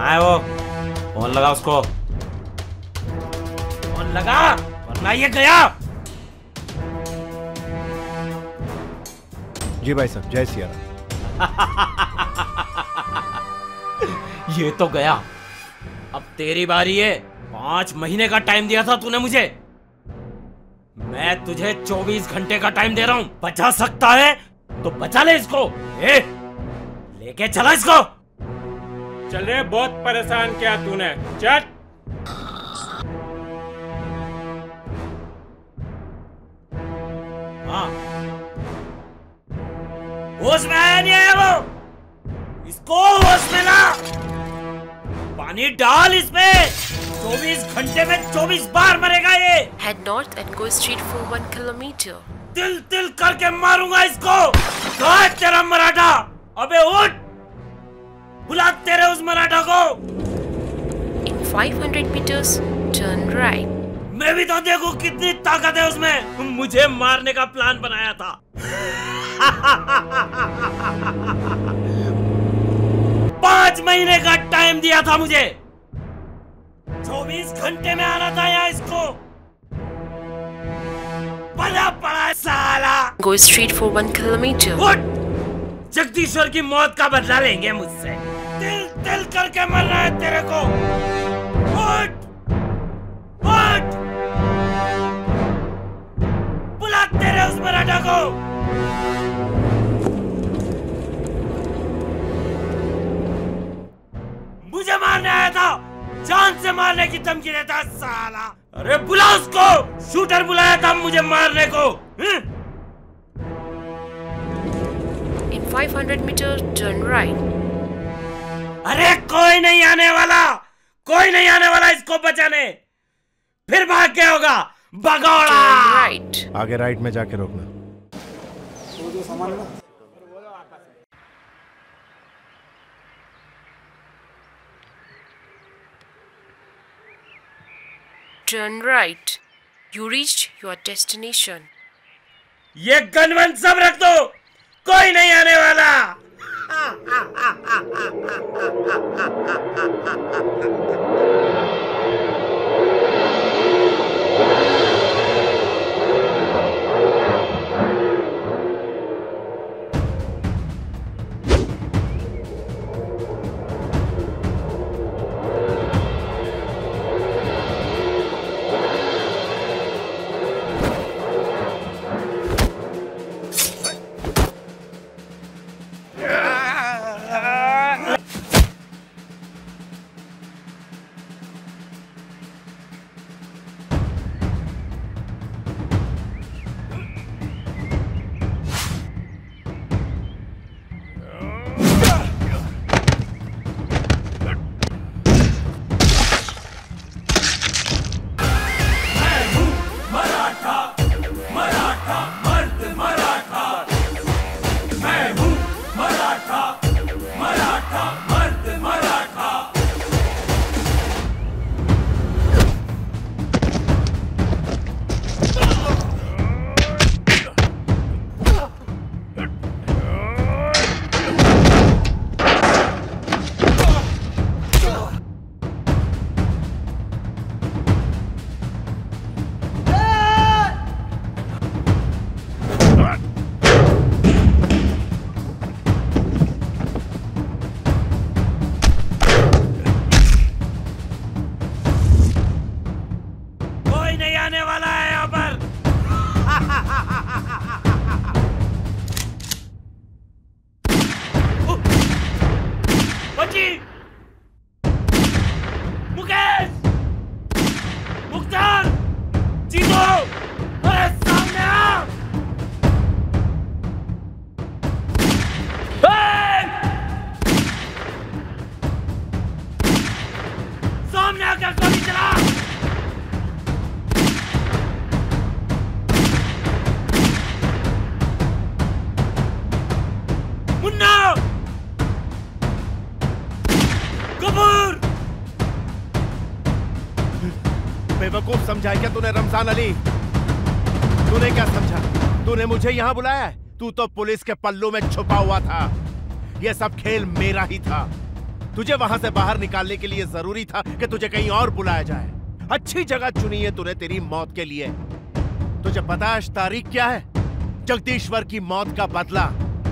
कहाँ है वो? फोन लगा उसको, फोन लगा वरना ये गया। जी भाई साहब, जय सिया राम। ये तो गया, अब तेरी बारी है। 5 महीने का टाइम दिया था तूने मुझे, मैं तुझे 24 घंटे का टाइम दे रहा हूं। बचा सकता है तो बचा ले इसको। लेके चला इसको। चल रे, बहुत परेशान किया तूने, चल। हाँ, होश में आया नहीं आया वो? इसको होश में ला, पानी डाल इसमें। 24 घंटे में 24 बार मरेगा ये। Head north and go straight for 1 kilometer. तिल तिल करके मारूंगा इसको। कहाँ है तेरा मराठा? अबे उठ, बुला तेरे उस मराठा को। In 500 meters, turn right. मैं भी तो देखूं कितनी ताकत है उसमें। मुझे मारने का प्लान बनाया था। 5 महीने का टाइम दिया था मुझे, 24 घंटे में आना था यहाँ इसको। बड़ा पड़ा है साला। Go straight for 1 kilometer. उठ, जगदीश्वर की मौत का बदला लेंगे मुझसे। तिल तिल करके मरना है तेरे को। उठ, उठ, बुला तेरे उस मराठा को। मुझे मारने आया था, जान से मारने की धमकी देता है साला। अरे बुला उसको, शूटर बुलाया था मुझे मारने को। In 500 meters, turn right. अरे कोई नहीं आने वाला, कोई नहीं आने वाला इसको बचाने। फिर भाग के होगा भगौड़ा। Right. आगे राइट में जाके रोकना। Turn right. You reached your destination. ये गनवन सब रख दो, कोई नहीं आने वाला। बेवकूफ समझा क्या तूने रमजान अली? तूने क्या समझा? तूने मुझे यहाँ बुलाया है? तू तो पुलिस के पल्लू में छुपा हुआ था। ये सब खेल मेरा ही था। तुझे वहां से बाहर निकालने के लिए जरूरी था कि तुझे कहीं और बुलाया जाए। अच्छी जगह चुनी है तूने तेरी मौत के लिए। तुझे पता है आज तारीख क्या है? जगदीश्वर की मौत का बदला,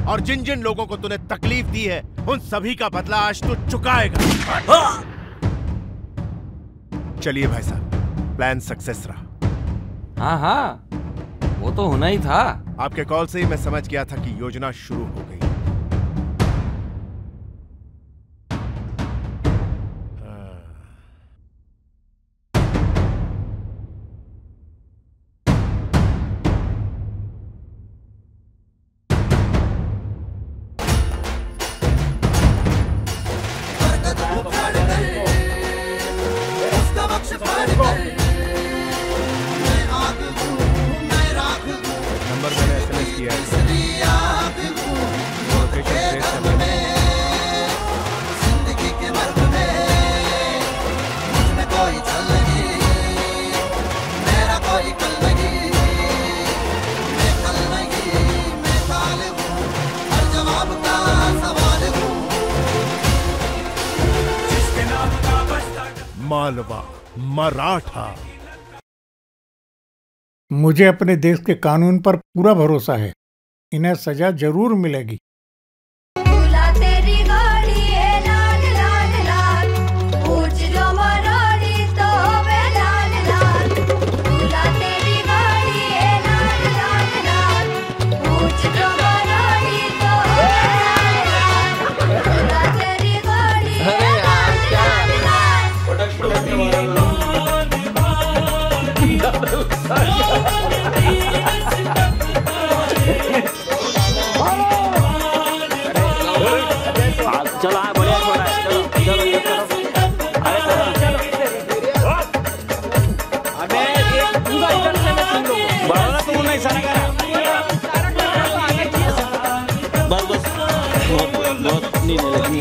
और जिन जिन लोगों को तूने तकलीफ दी है उन सभी का बदला आज तू चुकाएगा। चलिए भाई साहब, प्लान सक्सेस रहा। हाँ हाँ, वो तो होना ही था। आपके कॉल से ही मैं समझ गया था कि योजना शुरू हो गई। नंबर मैंने SMS किया है। लोकेशन ट्रेस करने में। मालवा मराठा। मुझे अपने देश के कानून पर पूरा भरोसा है, इन्हें सजा जरूर मिलेगी। चलो हाँ, बढ़िया छोड़ा है। चलो चलो ये करो। अरे चलो। अबे ये पूरा इधर से मैं सुन लूँ। बड़ा तुम नहीं इशारा करा। बस बस बहुत नहीं लगी।